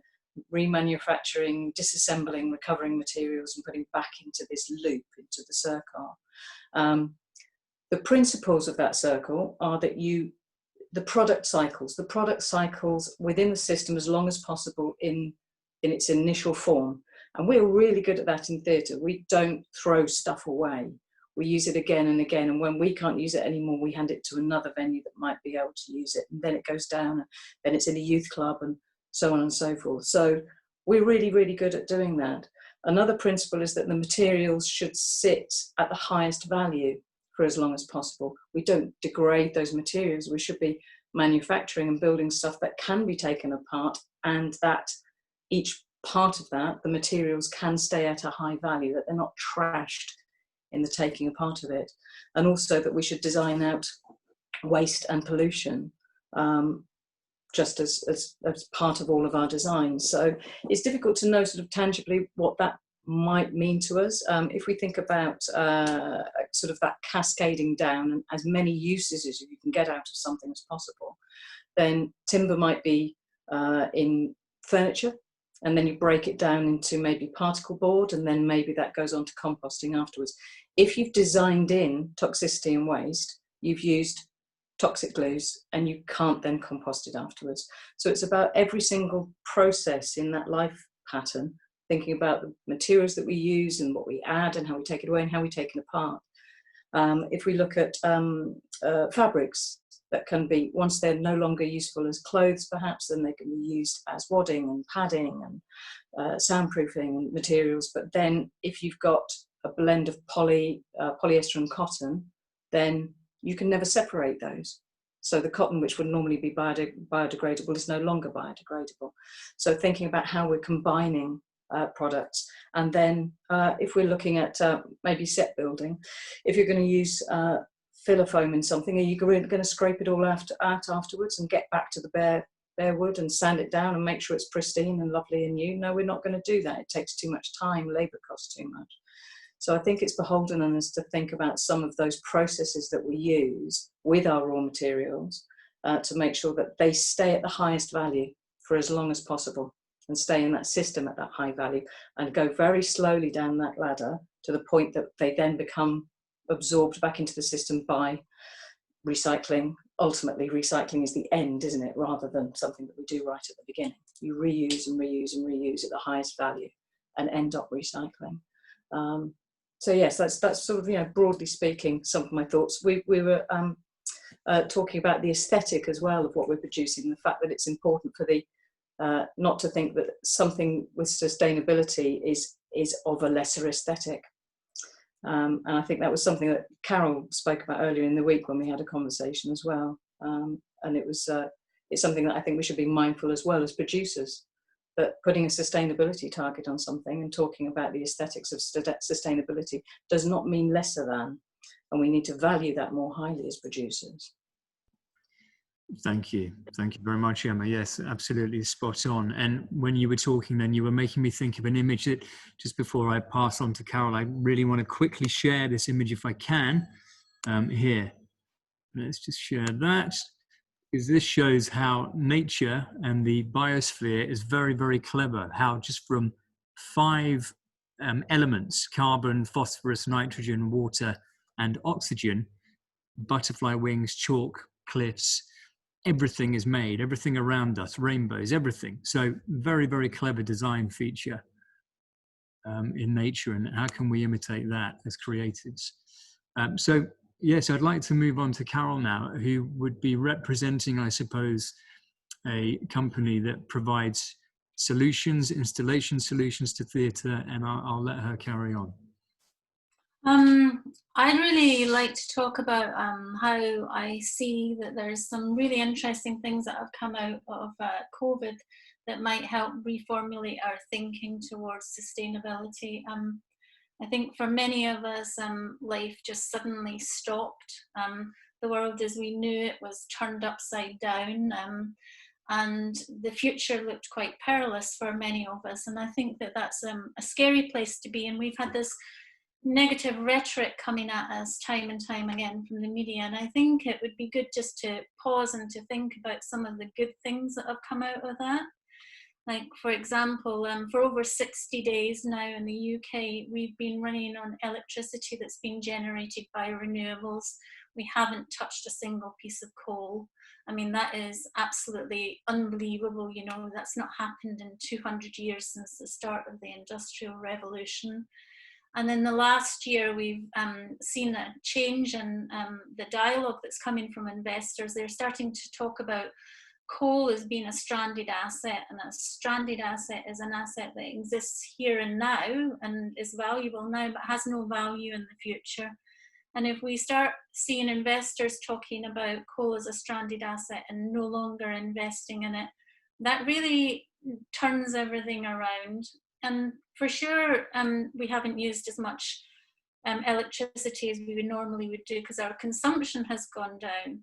remanufacturing, disassembling, recovering materials and putting back into this loop, into the circle. The principles of that circle are that the product cycles within the system as long as possible in its initial form. And we're really good at that in theatre. We don't throw stuff away. We use it again and again. And when we can't use it anymore, we hand it to another venue that might be able to use it. And then it goes down, and then it's in a youth club and so on and so forth. So we're really, really good at doing that. Another principle is that the materials should sit at the highest value for as long as possible. We don't degrade those materials. We should be manufacturing and building stuff that can be taken apart, and that each part of that, the materials can stay at a high value, that they're not trashed in the taking apart of it. And also that we should design out waste and pollution just as part of all of our designs. So it's difficult to know sort of tangibly what that might mean to us. If we think about sort of that cascading down and as many uses as you can get out of something as possible, then timber might be in furniture, and then you break it down into maybe particle board, and then maybe that goes on to composting afterwards. If you've designed in toxicity and waste, you've used toxic glues, and you can't then compost it afterwards. So it's about every single process in that life pattern, thinking about the materials that we use and what we add and how we take it away and how we take it apart. If we look at fabrics that can be, once they're no longer useful as clothes perhaps, then they can be used as wadding and padding and soundproofing materials. But then if you've got a blend of polyester and cotton, then you can never separate those. So the cotton, which would normally be biodegradable, is no longer biodegradable. So thinking about how we're combining products. And then if we're looking at maybe set building, if you're going to use filler foam in something, are you going to scrape it all out afterwards and get back to the bare wood and sand it down and make sure it's pristine and lovely and new? No, we're not going to do that. It takes too much time, labour costs too much. So I think it's beholden on us to think about some of those processes that we use with our raw materials to make sure that they stay at the highest value for as long as possible, and stay in that system at that high value, and go very slowly down that ladder to the point that they then become absorbed back into the system by recycling. Ultimately, recycling is the end, isn't it, rather than something that we do right at the beginning. You reuse and reuse and reuse at the highest value and end up recycling. So yes, that's sort of, you know, broadly speaking, some of my thoughts. We were talking about the aesthetic as well of what we're producing, the fact that it's important for the not to think that something with sustainability is of a lesser aesthetic. And I think that was something that Carol spoke about earlier in the week when we had a conversation as well. And it's something that I think we should be mindful as well as producers, that putting a sustainability target on something and talking about the aesthetics of sustainability does not mean lesser than, and we need to value that more highly as producers. Thank you very much, Emma. Yes, absolutely spot on. And when you were talking then, you were making me think of an image that, just before I pass on to Carol, I really want to quickly share this image if I can. Here, let's just share that, because this shows how nature and the biosphere is very, very clever. How just from 5 elements, carbon, phosphorus, nitrogen, water, and oxygen, butterfly wings, chalk, cliffs, everything is made, everything around us, rainbows, everything. So very, very clever design feature in nature, and how can we imitate that as creatives? So yes, I'd like to move on to Carol now, who would be representing, I suppose, a company that provides solutions, installation solutions to theatre, and I'll let her carry on. I'd really like to talk about how I see that there's some really interesting things that have come out of COVID that might help reformulate our thinking towards sustainability. I think for many of us, life just suddenly stopped. The world as we knew it was turned upside down, and the future looked quite perilous for many of us. And I think that that's a scary place to be. And we've had this negative rhetoric coming at us time and time again from the media. And I think it would be good just to pause and to think about some of the good things that have come out of that. Like, for example, for over 60 days now in the UK, we've been running on electricity that's been generated by renewables. We haven't touched a single piece of coal. I mean, that is absolutely unbelievable. You know, that's not happened in 200 years since the start of the Industrial Revolution. And in the last year, we've seen a change in the dialogue that's coming from investors. They're starting to talk about coal as being a stranded asset, and a stranded asset is an asset that exists here and now and is valuable now, but has no value in the future. And if we start seeing investors talking about coal as a stranded asset and no longer investing in it, that really turns everything around. And for sure, we haven't used as much electricity as we normally would do because our consumption has gone down.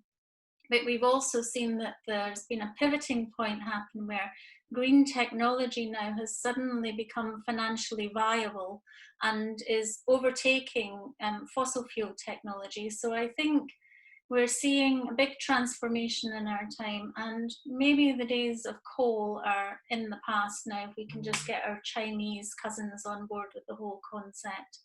But we've also seen that there's been a pivoting point happen where green technology now has suddenly become financially viable and is overtaking fossil fuel technology. So I think we're seeing a big transformation in our time, and maybe the days of coal are in the past now if we can just get our Chinese cousins on board with the whole concept.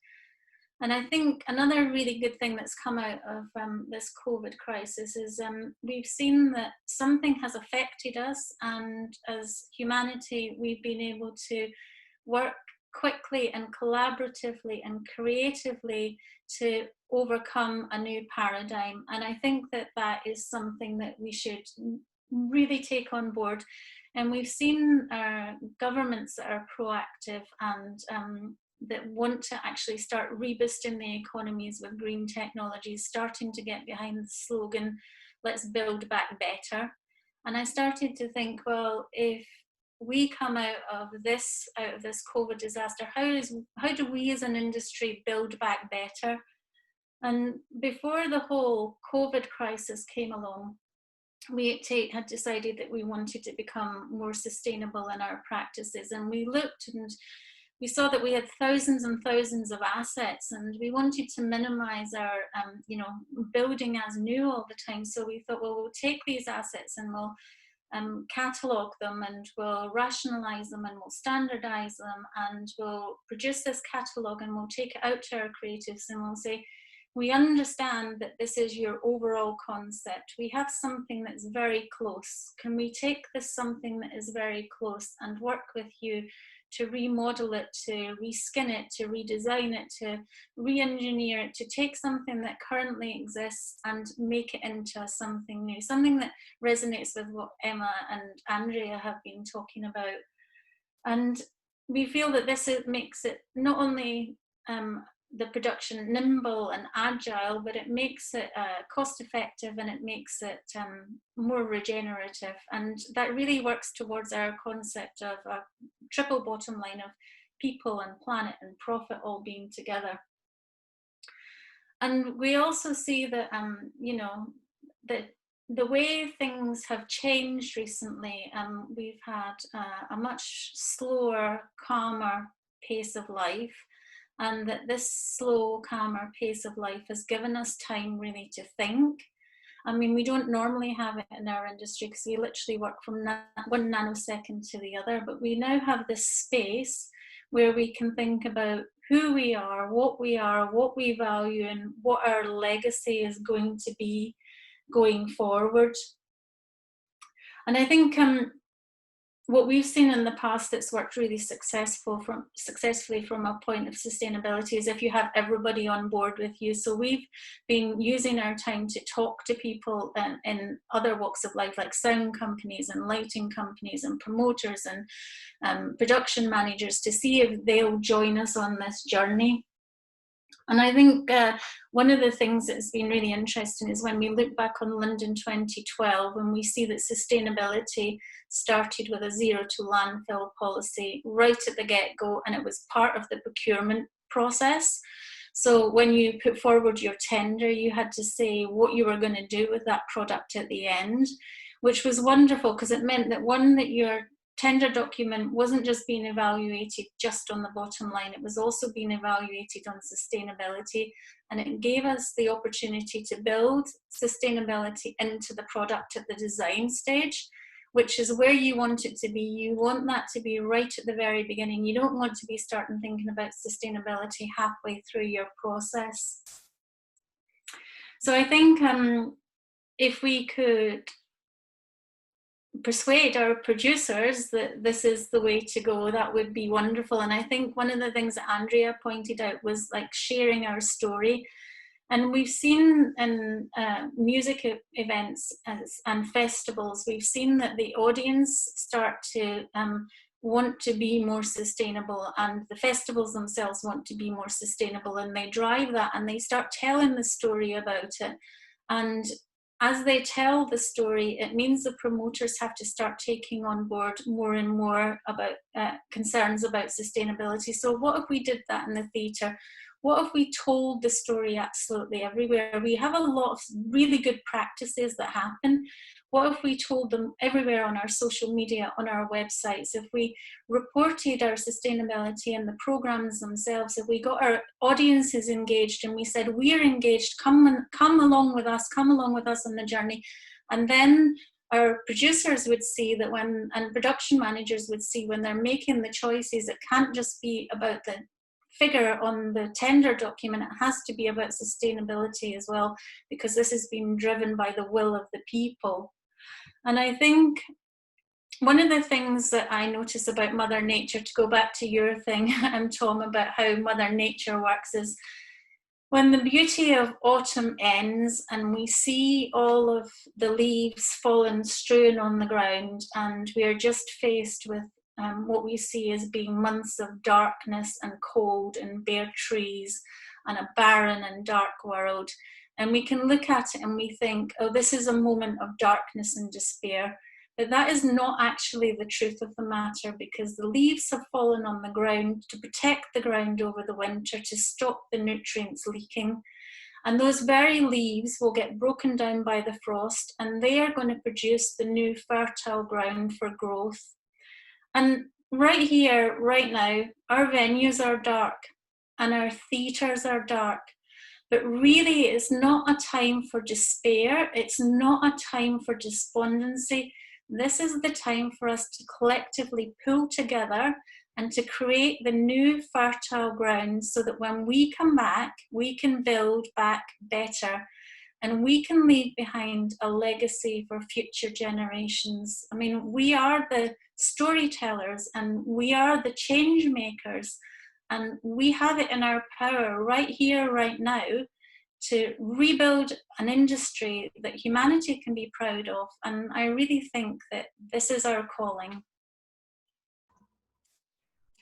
And I think another really good thing that's come out of this COVID crisis is we've seen that something has affected us, and as humanity, we've been able to work quickly and collaboratively and creatively to overcome a new paradigm. And I think that that is something that we should really take on board. And we've seen governments that are proactive and that want to actually start reboosting the economies with green technologies, starting to get behind the slogan, let's build back better. And I started to think, well, if we come out of this COVID disaster, how do we as an industry build back better? And before the whole COVID crisis came along, we at Tait had decided that we wanted to become more sustainable in our practices. And we looked and we saw that we had thousands and thousands of assets, and we wanted to minimize our, building as new all the time. So we thought, well, we'll take these assets and we'll catalogue them, and we'll rationalize them, and we'll standardize them, and we'll produce this catalogue, and we'll take it out to our creatives, and we'll say, we understand that this is your overall concept. We have something that's very close. Can we take this something that is very close and work with you to remodel it, to reskin it, to redesign it, to re-engineer it, to take something that currently exists and make it into something new, something that resonates with what Emma and Andrea have been talking about. And we feel that this makes it not only the production nimble and agile, but it makes it cost effective, and it makes it more regenerative. And that really works towards our concept of a triple bottom line of people and planet and profit all being together. And we also see that, that the way things have changed recently, we've had a much slower, calmer pace of life. And that this slow, calmer pace of life has given us time really to think. I mean, we don't normally have it in our industry because we literally work from one nanosecond to the other, but we now have this space where we can think about who we are, what we value, and what our legacy is going to be going forward. And I think what we've seen in the past that's worked really successfully from a point of sustainability is if you have everybody on board with you. So we've been using our time to talk to people in other walks of life, like sound companies and lighting companies and promoters and production managers, to see if they'll join us on this journey. And I think one of the things that's been really interesting is when we look back on London 2012, and we see that sustainability started with a zero to landfill policy right at the get-go, and it was part of the procurement process. So when you put forward your tender, you had to say what you were going to do with that product at the end, which was wonderful because it meant that, one, that your tender document wasn't just being evaluated just on the bottom line, it was also being evaluated on sustainability, and it gave us the opportunity to build sustainability into the product at the design stage, which is where you want it to be. You want that to be right at the very beginning. You don't want to be starting thinking about sustainability halfway through your process. So I think if we could persuade our producers that this is the way to go, that would be wonderful. And I think one of the things that Andrea pointed out was like sharing our story. And we've seen in music events and festivals, we've seen that the audience start to want to be more sustainable, and the festivals themselves want to be more sustainable, and they drive that and they start telling the story about it. And as they tell the story, it means the promoters have to start taking on board more and more about concerns about sustainability. So what if we did that in the theatre? What if we told the story absolutely everywhere? We have a lot of really good practices that happen. What if we told them everywhere on our social media, on our websites? If we reported our sustainability and the programs themselves, if we got our audiences engaged and we said, we're engaged, come along with us on the journey. And then our producers would see that and production managers would see when they're making the choices, it can't just be about the figure on the tender document, it has to be about sustainability as well, because this has been driven by the will of the people. And I think one of the things that I notice about Mother Nature, to go back to your thing, Tom, about how Mother Nature works, is when the beauty of autumn ends and we see all of the leaves fallen strewn on the ground, and we are just faced with what we see as being months of darkness and cold and bare trees and a barren and dark world. And we can look at it and we think, oh, this is a moment of darkness and despair. But that is not actually the truth of the matter, because the leaves have fallen on the ground to protect the ground over the winter, to stop the nutrients leaking. And those very leaves will get broken down by the frost, and they are going to produce the new fertile ground for growth. And right here, right now, our venues are dark and our theatres are dark. But really, it's not a time for despair. It's not a time for despondency. This is the time for us to collectively pull together and to create the new fertile ground, so that when we come back, we can build back better. And we can leave behind a legacy for future generations. I mean, we are the storytellers and we are the change makers. And we have it in our power right here, right now, to rebuild an industry that humanity can be proud of. And I really think that this is our calling.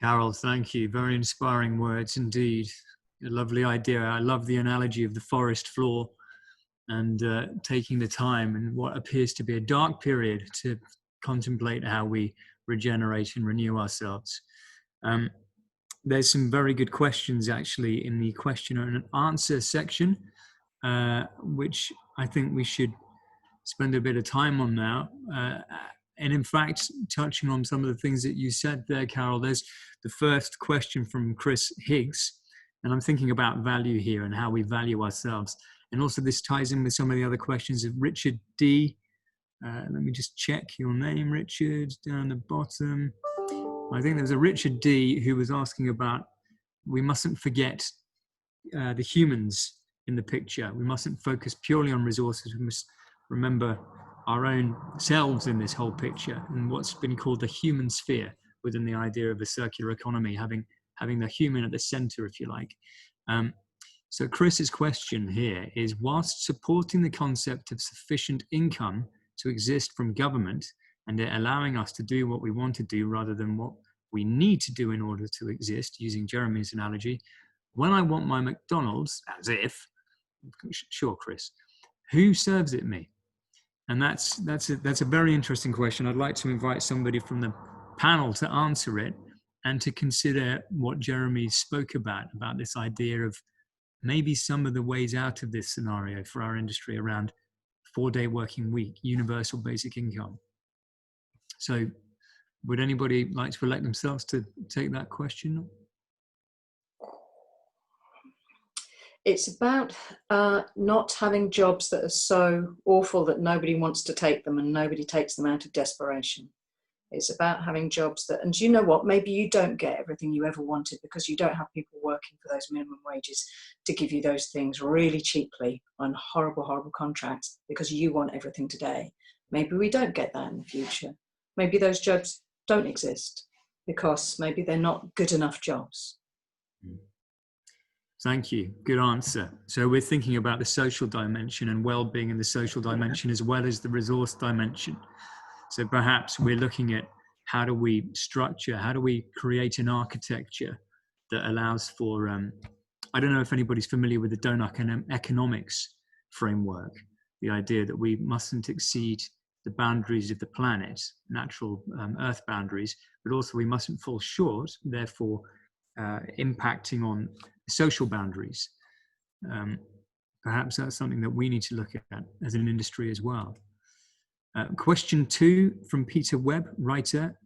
Carol, thank you. Very inspiring words indeed. A lovely idea. I love the analogy of the forest floor, and taking the time in what appears to be a dark period to contemplate how we regenerate and renew ourselves. There's some very good questions actually in the question and answer section, which I think we should spend a bit of time on now. And in fact, touching on some of the things that you said there, Carol, there's the first question from Chris Higgs, and I'm thinking about value here and how we value ourselves. And also this ties in with some of the other questions of Richard D. Let me just check your name, Richard, down the bottom. I think there's a Richard D who was asking about, we mustn't forget the humans in the picture. We mustn't focus purely on resources. We must remember our own selves in this whole picture, and what's been called the human sphere within the idea of a circular economy, having the human at the center, if you like. So Chris's question here is, whilst supporting the concept of sufficient income to exist from government and it allowing us to do what we want to do rather than what we need to do in order to exist, using Jeremy's analogy, when I want my McDonald's, as if, sure, Chris, who serves it me? And that's a very interesting question. I'd like to invite somebody from the panel to answer it and to consider what Jeremy spoke about this idea of maybe some of the ways out of this scenario for our industry around 4-day working week, universal basic income. So would anybody like to elect themselves to take that question? It's about not having jobs that are so awful that nobody wants to take them and nobody takes them out of desperation. It's about having jobs that, and you know what, maybe you don't get everything you ever wanted because you don't have people working for those minimum wages to give you those things really cheaply on horrible, horrible contracts because you want everything today. Maybe we don't get that in the future. Maybe those jobs don't exist because maybe they're not good enough jobs. Thank you. Good answer. So we're thinking about the social dimension and well-being in the social dimension as well as the resource dimension. So perhaps we're looking at how do we create an architecture that allows for, I don't know if anybody's familiar with the donut economics framework, the idea that we mustn't exceed the boundaries of the planet, natural earth boundaries, but also we mustn't fall short, therefore impacting on social boundaries. Perhaps that's something that we need to look at as an industry as well. Question 2 from Peter Webb, writer,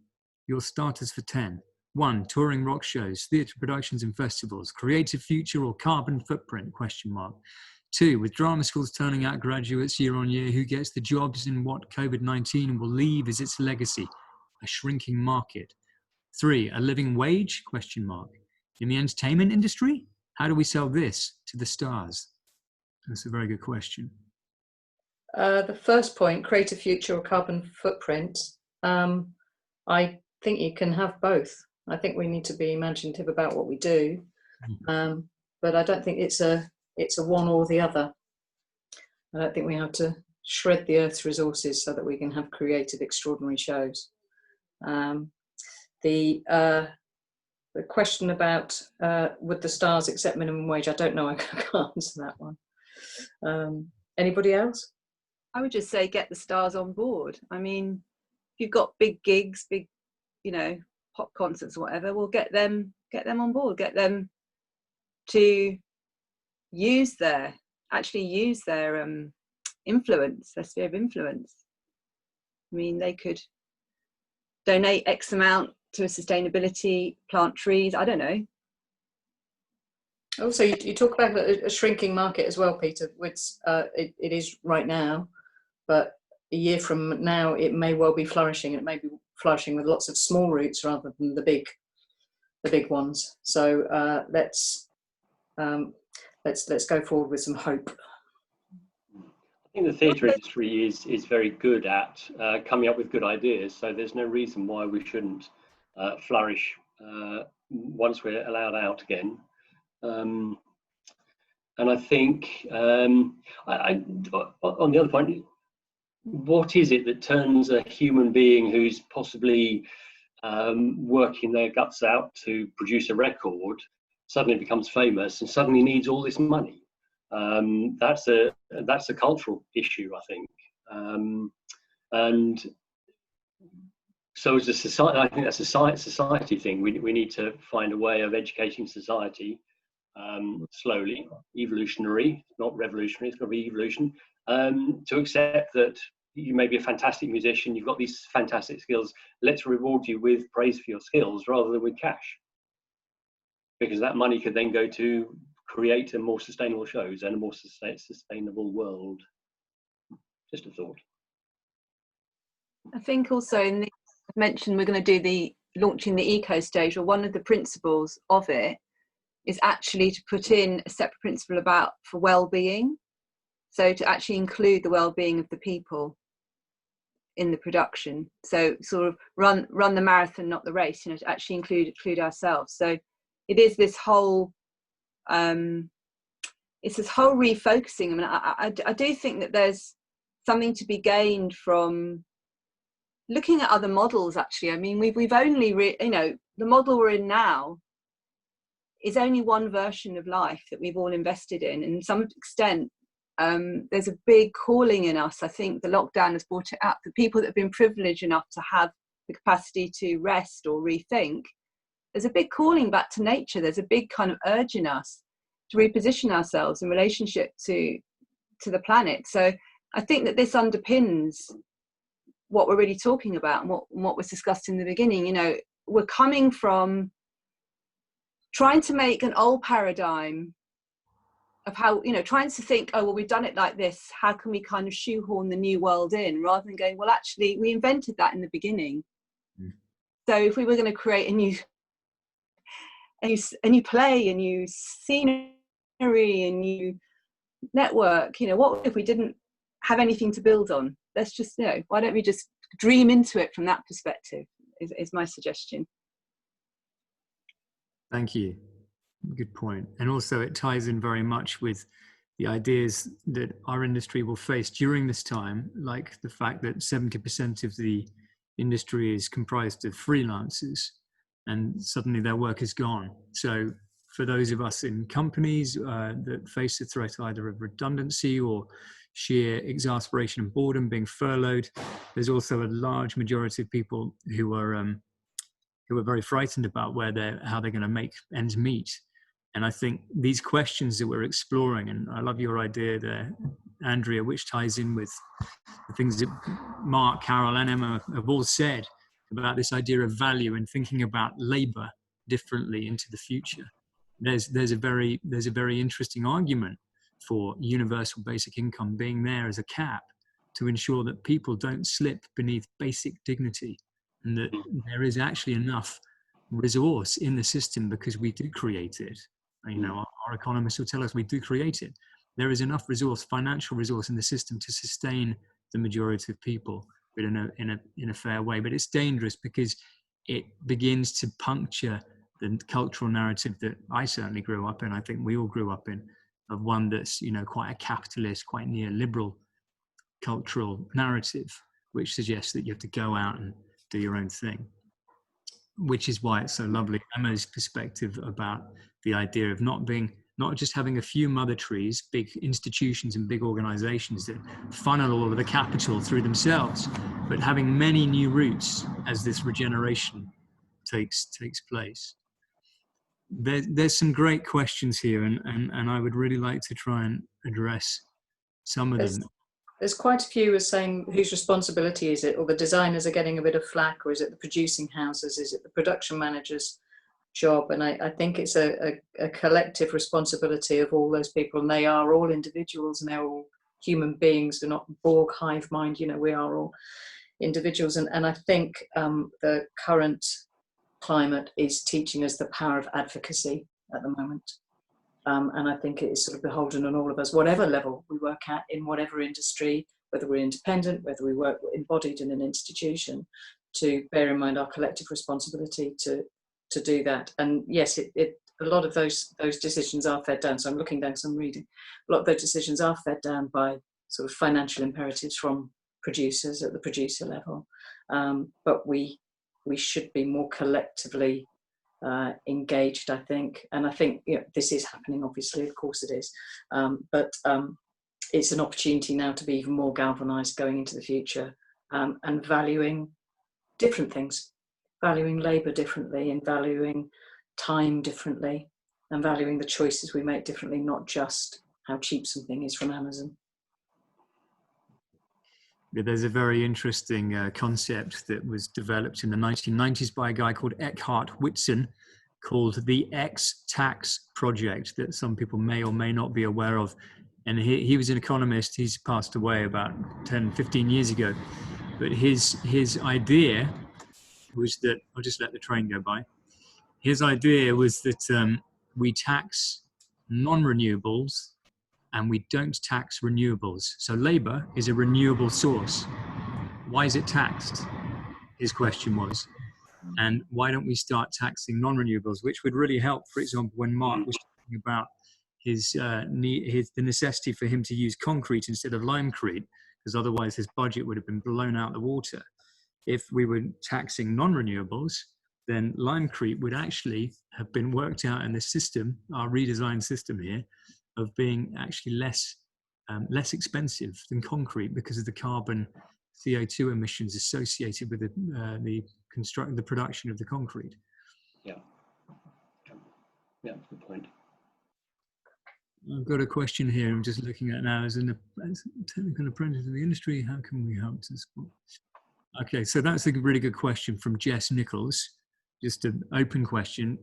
your starters for 10. 1, touring rock shows, theatre productions and festivals, creative future or carbon footprint, question mark. 2, with drama schools turning out graduates year on year, who gets the jobs in what COVID-19 will leave as its legacy? A shrinking market. 3, a living wage, question mark. In the entertainment industry, how do we sell this to the stars? That's a very good question. The first point, creative future or carbon footprint, I think you can have both. I think we need to be imaginative about what we do, but I don't think it's a one or the other. I don't think we have to shred the Earth's resources so that we can have creative, extraordinary shows. The question about would the stars accept minimum wage, I don't know. I can't answer that one. Anybody else? I would just say get the stars on board. I mean, if you've got big gigs, big, pop concerts or whatever, we'll get them on board, get them to use their influence, their sphere of influence. I mean, they could donate X amount to a sustainability, plant trees, I don't know. Also, you talk about a shrinking market as well, Peter, which it is right now, but a year from now it may well be flourishing. It may be flourishing with lots of small routes rather than the big ones. So let's go forward with some hope. I think the theatre industry is very good at coming up with good ideas, so there's no reason why we shouldn't flourish once we're allowed out again. And I think on the other point, what is it that turns a human being who's possibly working their guts out to produce a record suddenly becomes famous and suddenly needs all this money? That's a cultural issue, I think. And so as a society, I think that's a society thing. We need to find a way of educating society slowly, evolutionary, not revolutionary, it's got to be evolution, to accept that you may be a fantastic musician, you've got these fantastic skills, let's reward you with praise for your skills rather than with cash. Because that money could then go to create a more sustainable shows and a more sustainable world. Just a thought. I think also I've mentioned we're going to do the launching the eco stage, or one of the principles of it is actually to put in a separate principle for well-being. So to actually include the well-being of the people in the production. So sort of run the marathon, not the race, to actually include ourselves. So it is this whole it's this whole refocusing. I mean, I do think that there's something to be gained from looking at other models. Actually, I mean, we've only the model we're in now is only one version of life that we've all invested in, and to some extent there's a big calling in us. I think the lockdown has brought it up. The people that have been privileged enough to have the capacity to rest or rethink, there's a big calling back to nature. There's a big kind of urge in us to reposition ourselves in relationship to the planet. So I think that this underpins what we're really talking about, and what was discussed in the beginning. We're coming from trying to make an old paradigm of how, trying to think, oh, well, we've done it like this, how can we kind of shoehorn the new world in, rather than going, well, actually, we invented that in the beginning. So if we were going to create a new play, a new scenery, a new network, what if we didn't have anything to build on? Let's just, why don't we just dream into it from that perspective, is my suggestion. Thank you. Good point. And also it ties in very much with the ideas that our industry will face during this time, like the fact that 70% of the industry is comprised of freelancers, and suddenly their work is gone. So for those of us in companies that face the threat either of redundancy or sheer exasperation and boredom, being furloughed, there's also a large majority of people who are very frightened about how they're going to make ends meet. And I think these questions that we're exploring, and I love your idea there, Andrea, which ties in with the things that Mark, Carol, and Emma have all said about this idea of value and thinking about labor differently into the future. There's a very interesting argument for universal basic income being there as a cap to ensure that people don't slip beneath basic dignity, and that there is actually enough resource in the system because we do create it. Our economists will tell us we do create it. There is enough resource, financial resource in the system to sustain the majority of people, but in a fair way. But it's dangerous because it begins to puncture the cultural narrative that I certainly grew up in. I think we all grew up in, of one that's quite a capitalist, quite neoliberal cultural narrative, which suggests that you have to go out and do your own thing. Which is why it's so lovely, Emma's perspective about the idea of not just having a few mother trees, big institutions and big organizations that funnel all of the capital through themselves, but having many new routes as this regeneration takes place. There's some great questions here, and I would really like to try and address some of them. There's quite a few who are saying, whose responsibility is it? Or the designers are getting a bit of flack, or is it the producing houses? Is it the production manager's job? And I think it's a collective responsibility of all those people, and they are all individuals, and they're all human beings. They're not Borg hive mind, we are all individuals. And I think the current climate is teaching us the power of advocacy at the moment. And I think it is sort of beholden on all of us, whatever level we work at, in whatever industry, whether we're independent, whether we work embodied in an institution, to bear in mind our collective responsibility to do that. And yes, a lot of those decisions are fed down. So I'm looking down, so I'm reading. A lot of those decisions are fed down by sort of financial imperatives from producers at the producer level. But we should be more collectively engaged, I think. And I think this is happening, obviously, of course it is. But it's an opportunity now to be even more galvanized going into the future, and valuing different things, valuing labor differently, and valuing time differently, and valuing the choices we make differently, not just how cheap something is from Amazon. There's a very interesting concept that was developed in the 1990s by a guy called Eckhart Whitson, called the X-Tax Project, that some people may or may not be aware of. And he was an economist. He's passed away about 10, 15 years ago. But his idea was that, I'll just let the train go by. His idea was that we tax non-renewables and we don't tax renewables. So labour is a renewable source. Why is it taxed? His question was. And why don't we start taxing non-renewables, which would really help, for example, when Mark was talking about the necessity for him to use concrete instead of limecrete, because otherwise his budget would have been blown out the water. If we were taxing non-renewables, then limecrete would actually have been worked out in the system, our redesigned system here, of being actually less expensive than concrete because of the carbon CO2 emissions associated with the production of the concrete. Yeah, good point. I've got a question here I'm just looking at now. As a technical apprentice in the industry, how can we help to support? Okay, so that's a really good question from Jess Nichols. Just an open question.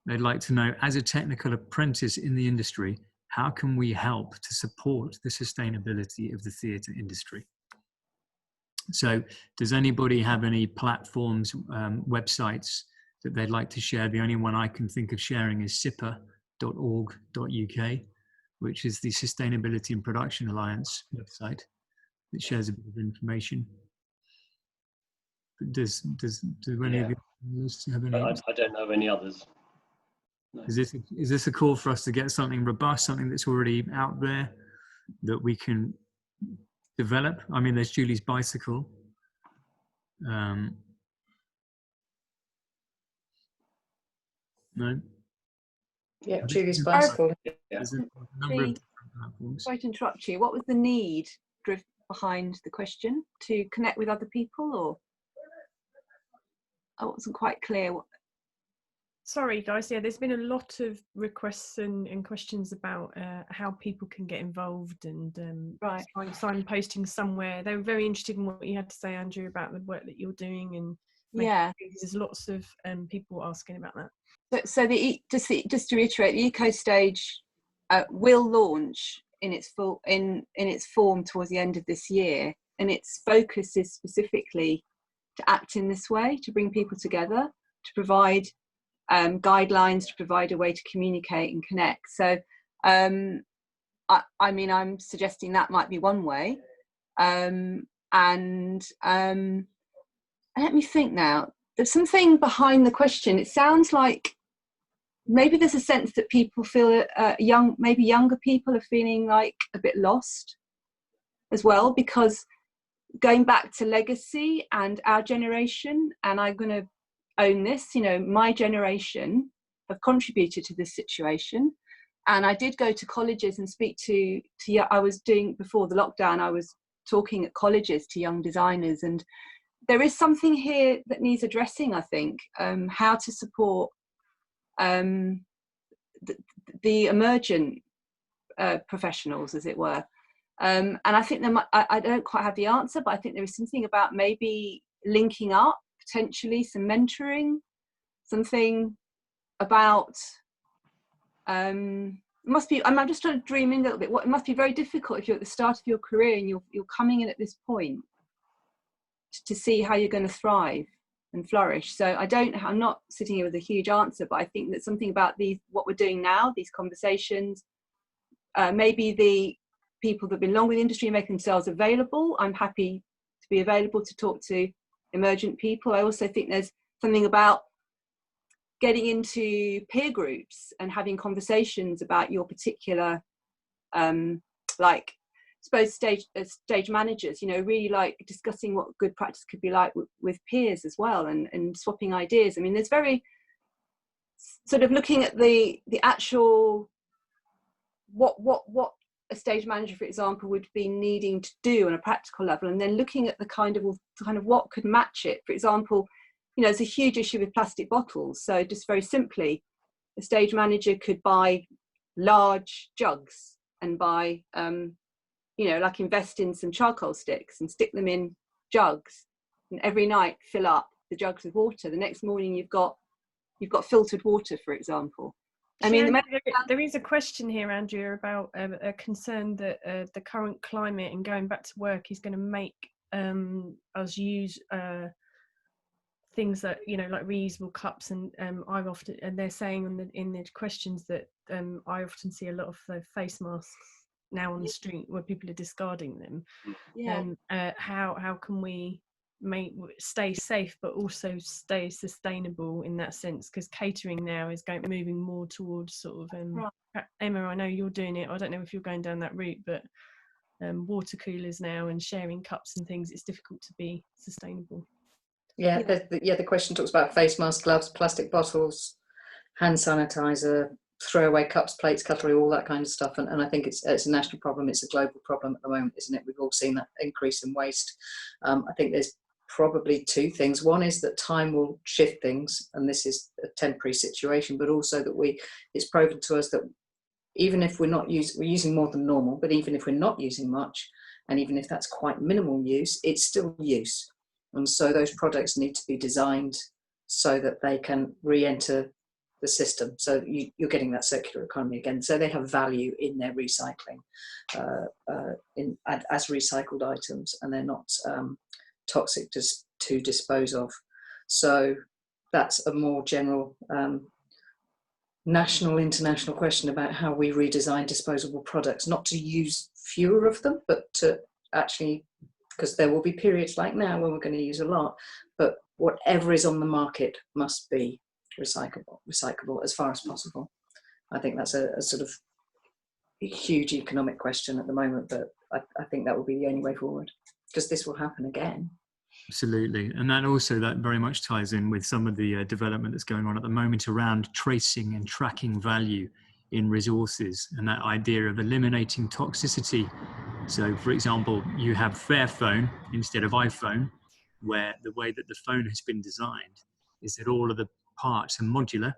They'd like to know, as a technical apprentice in the industry, how can we help to support the sustainability of the theatre industry? So does anybody have any platforms, websites that they'd like to share? The only one I can think of sharing is sipa.org.uk, which is the Sustainability and Production Alliance website. It shares a bit of information. Do any of you have any? I don't know of any others. No. Is this a call for us to get something robust, something that's already out there that we can develop? I mean, there's Julie's bicycle. No. Yeah, Julie's bicycle. There's a number of different platforms. Sorry to interrupt you. What was the need behind the question? To connect with other people, or I wasn't quite clear. Sorry, guys. Yeah, there's been a lot of requests and questions about how people can get involved and signposting somewhere. They were very interested in what you had to say, Andrew, about the work that you're doing. And yeah, there's lots of people asking about that. So just to reiterate, the Eco Stage will launch in its form towards the end of this year, and its focus is specifically to act in this way, to bring people together, to provide guidelines, to provide a way to communicate and connect. So I mean, I'm suggesting that might be one way. And let me think now. There's something behind the question. It sounds like maybe there's a sense that people feel maybe younger people are feeling like a bit lost as well, because going back to legacy and our generation, and I'm going to own this, my generation have contributed to this situation. And I did go to colleges and speak to I was doing, before the lockdown, I was talking at colleges to young designers, and there is something here that needs addressing, I think, how to support the emergent professionals, as it were. And I think I don't quite have the answer, but I think there is something about maybe linking up, potentially some mentoring, something about, it must be, I'm just trying to dream in a little bit. It must be very difficult if you're at the start of your career and you're coming in at this point to see how you're going to thrive and flourish. So I'm not sitting here with a huge answer, but I think that something about what we're doing now, these conversations, maybe the people that have been long with the industry make themselves available. I'm happy to be available to talk to emergent people. I also think there's something about getting into peer groups and having conversations about your particular, stage managers, really like discussing what good practice could be like with peers as well, and swapping ideas. I mean, there's very sort of looking at the actual what a stage manager, for example, would be needing to do on a practical level, and then looking at the kind of what could match it. For example, there's a huge issue with plastic bottles. So just very simply, a stage manager could buy large jugs and buy, invest in some charcoal sticks and stick them in jugs, and every night fill up the jugs with water. The next morning you've got filtered water, for example. I mean, there is a question here, Andrea, about a concern that the current climate and going back to work is going to make us use things that, you know, like reusable cups, and I've often, and they're saying in the questions that I often see a lot of the face masks now on the street where people are discarding them. How can we stay safe but also stay sustainable in that sense? Because catering now is moving more towards sort of Emma, I know you're doing it, I don't know if you're going down that route, but water coolers now and sharing cups and things, it's difficult to be sustainable. The question talks about face masks, gloves, plastic bottles, hand sanitizer, throwaway cups, plates, cutlery, all that kind of stuff. And I think it's a national problem. It's a global problem at the moment, isn't it? We've all seen that increase in waste. I think there's probably two things. One is that time will shift things, and this is a temporary situation, but also that it's proven to us that even if we're using more than normal, but even if we're not using much, and even if that's quite minimal use, it's still use. And so those products need to be designed so that they can re-enter the system. So you're getting that circular economy again. So they have value in their recycling as recycled items, and they're not toxic to dispose of. So that's a more general national, international question about how we redesign disposable products, not to use fewer of them, but to actually, because there will be periods like now when we're going to use a lot, but whatever is on the market must be recyclable as far as possible. I think that's a sort of huge economic question at the moment, but I think that will be the only way forward, because this will happen again. Absolutely. And that very much ties in with some of the development that's going on at the moment around tracing and tracking value in resources, and that idea of eliminating toxicity. So, for example, you have Fairphone instead of iPhone, where the way that the phone has been designed is that all of the parts are modular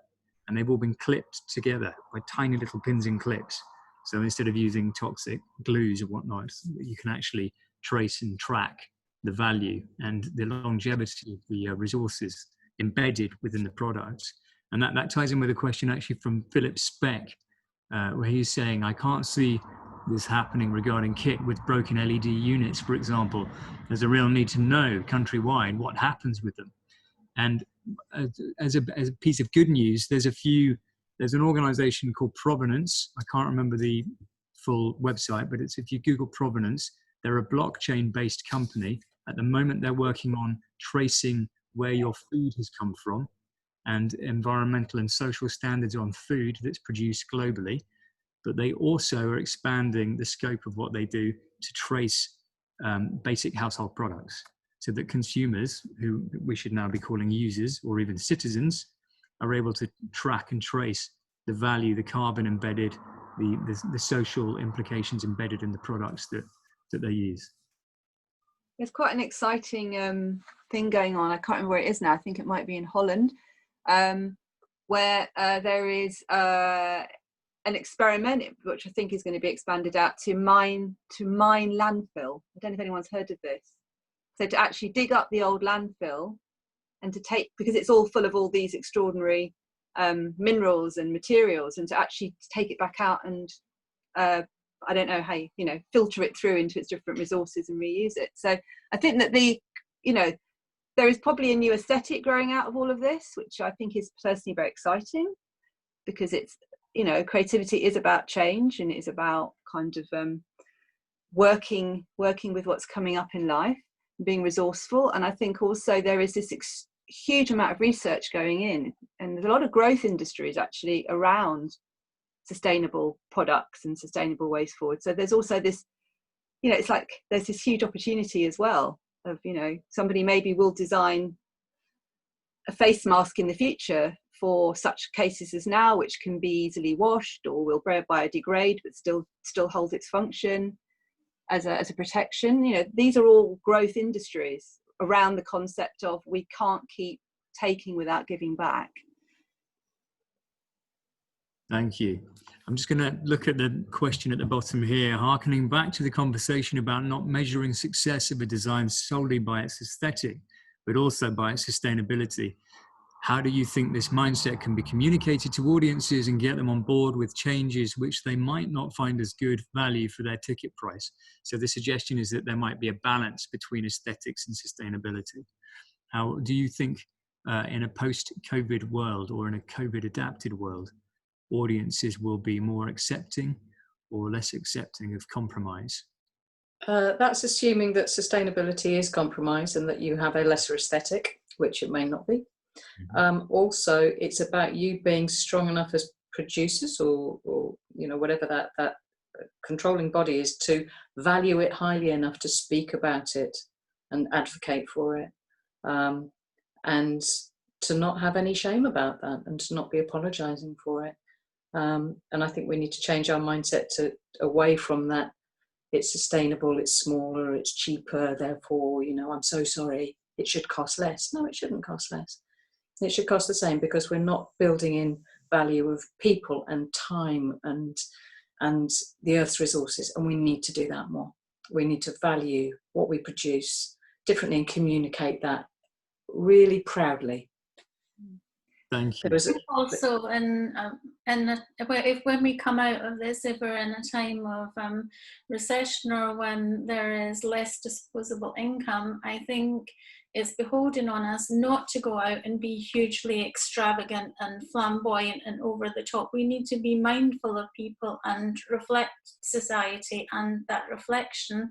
and they've all been clipped together by tiny little pins and clips. So instead of using toxic glues or whatnot, you can actually trace and track the value and the longevity of the resources embedded within the product. And that ties in with a question actually from Philip Speck, where he's saying, I can't see this happening regarding kit with broken LED units, for example. There's a real need to know countrywide what happens with them. And as a piece of good news, there's an organization called Provenance. I can't remember the full website, but if you Google Provenance, they're a blockchain-based company. At the moment, they're working on tracing where your food has come from and environmental and social standards on food that's produced globally. But they also are expanding the scope of what they do to trace basic household products, so that consumers, who we should now be calling users or even citizens, are able to track and trace the value, the carbon embedded, the social implications embedded in the products that they use. There's quite an exciting thing going on. I can't remember where it is now. I think it might be in Holland, where there is an experiment which I think is going to be expanded out to mine landfill. I don't know if anyone's heard of this. So to actually dig up the old landfill and to take, because it's all full of all these extraordinary minerals and materials, and to actually take it back out and I don't know how filter it through into its different resources and reuse it. So I think that there is probably a new aesthetic growing out of all of this, which I think is personally very exciting, because it's, creativity is about change, and it is about kind of working with what's coming up in life, being resourceful. And I think also there is this huge amount of research going in, and there's a lot of growth industries actually around sustainable products and sustainable ways forward. So there's also this, it's like there's this huge opportunity as well of, somebody maybe will design a face mask in the future for such cases as now, which can be easily washed or will biodegrade but still hold its function as a protection. These are all growth industries around the concept of we can't keep taking without giving back. Thank you. I'm just going to look at the question at the bottom here, harkening back to the conversation about not measuring success of a design solely by its aesthetic, but also by its sustainability. How do you think this mindset can be communicated to audiences and get them on board with changes which they might not find as good value for their ticket price? So the suggestion is that there might be a balance between aesthetics and sustainability. How do you think in a post-COVID world or in a COVID-adapted world, audiences will be more accepting or less accepting of compromise? That's assuming that sustainability is compromised and that you have a lesser aesthetic, which it may not be. Also, it's about you being strong enough as producers or you know, whatever that controlling body is, to value it highly enough to speak about it and advocate for it, and to not have any shame about that and to not be apologizing for it. And I think we need to change our mindset away from that. It's sustainable, it's smaller, it's cheaper, therefore, you know, I'm so sorry, it should cost less. No, it shouldn't cost less. It should cost the same, because we're not building in value of people and time and the Earth's resources, and we need to do that more. We need to value what we produce differently and communicate that really proudly. Thank you. Also, when we come out of this, if we're in a time of recession or when there is less disposable income, I think it's beholden on us not to go out and be hugely extravagant and flamboyant and over the top. We need to be mindful of people and reflect society, and that reflection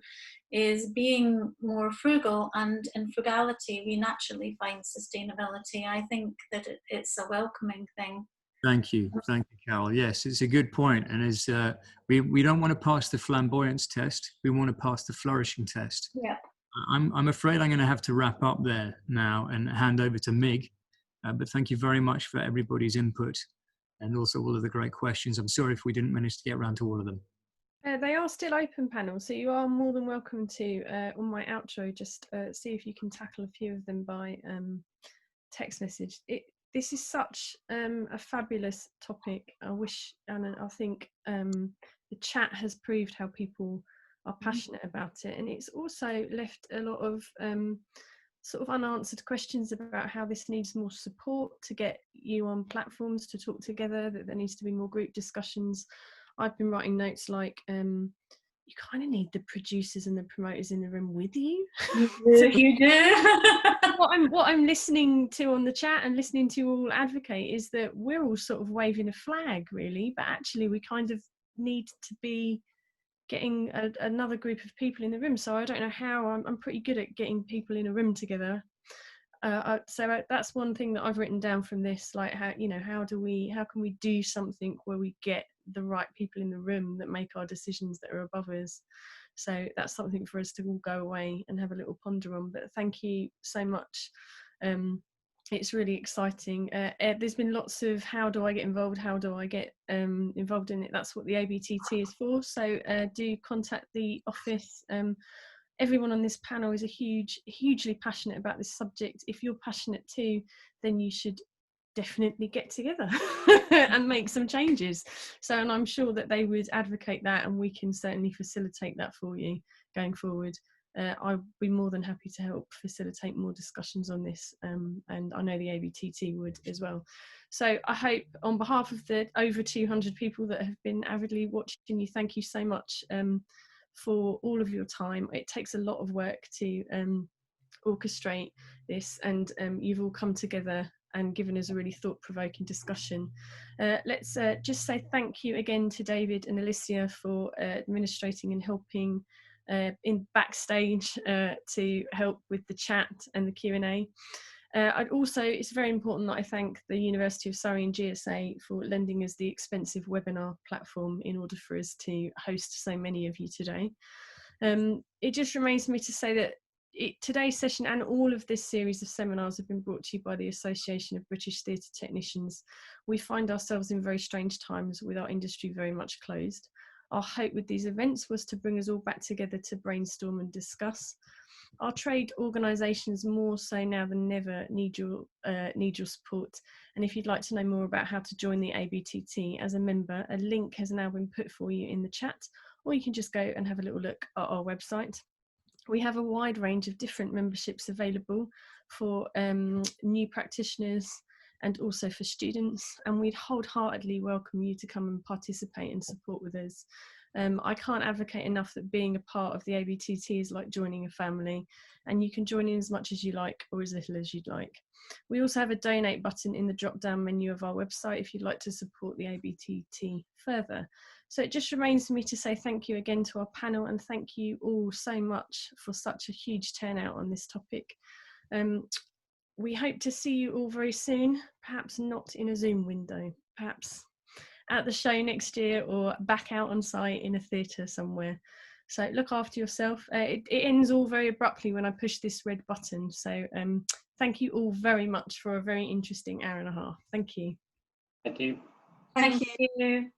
is being more frugal, and in frugality we naturally find sustainability. I think that it's a welcoming thing. Thank you, Carol. Yes, it's a good point. And as we don't want to pass the flamboyance test, we want to pass the flourishing test. Yeah. I'm afraid I'm going to have to wrap up there now and hand over to Mig. But thank you very much for everybody's input and also all of the great questions. I'm sorry if we didn't manage to get around to all of them. They are still open panels, so you are more than welcome to, on my outro, just see if you can tackle a few of them by text message. This is such a fabulous topic. I wish, and I think the chat has proved how people are passionate about it, and it's also left a lot of sort of unanswered questions about how this needs more support to get you on platforms to talk together, that there needs to be more group discussions. I've been writing notes like, you kind of need the producers and the promoters in the room with you. You do. What I'm listening to on the chat and listening to you all advocate is that we're all sort of waving a flag, really, but actually we kind of need to be getting another group of people in the room. So I don't know how. I'm pretty good at getting people in a room together. So that's one thing that I've written down from this, like how can we do something where we get the right people in the room that make our decisions that are above us. So that's something for us to all go away and have a little ponder on. But thank you so much. It's really exciting. There's been lots of how do I get involved, how do I get involved in it. That's what the ABTT is for. So do contact the office. Everyone on this panel is hugely passionate about this subject. If you're passionate too, then you should definitely get together and make some changes. So, and I'm sure that they would advocate that, and we can certainly facilitate that for you going forward. I'd be more than happy to help facilitate more discussions on this, and I know the ABTT would as well. So I hope, on behalf of the over 200 people that have been avidly watching you, thank you so much for all of your time. It takes a lot of work to orchestrate this, and you've all come together and given us a really thought-provoking discussion. Let's just say thank you again to David and Alicia for administrating and helping in backstage to help with the chat and the Q&A. It's very important that I thank the University of Surrey and GSA for lending us the expensive webinar platform in order for us to host so many of you today. It just remains for me to say that today's session and all of this series of seminars have been brought to you by the Association of British Theatre Technicians. We find ourselves in very strange times with our industry very much closed. Our hope with these events was to bring us all back together to brainstorm and discuss. Our trade organisations, more so now than ever, need your support. And if you'd like to know more about how to join the ABTT as a member, a link has now been put for you in the chat, or you can just go and have a little look at our website. We have a wide range of different memberships available for new practitioners and also for students, and we'd wholeheartedly welcome you to come and participate and support with us. I can't advocate enough that being a part of the ABTT is like joining a family, and you can join in as much as you like or as little as you'd like. We also have a donate button in the drop-down menu of our website if you'd like to support the ABTT further. So it just remains for me to say thank you again to our panel, and thank you all so much for such a huge turnout on this topic. We hope to see you all very soon, perhaps not in a Zoom window, perhaps at the show next year or back out on site in a theatre somewhere. So look after yourself. It ends all very abruptly when I push this red button. So thank you all very much for a very interesting hour and a half. Thank you. Thank you. Thank you. you.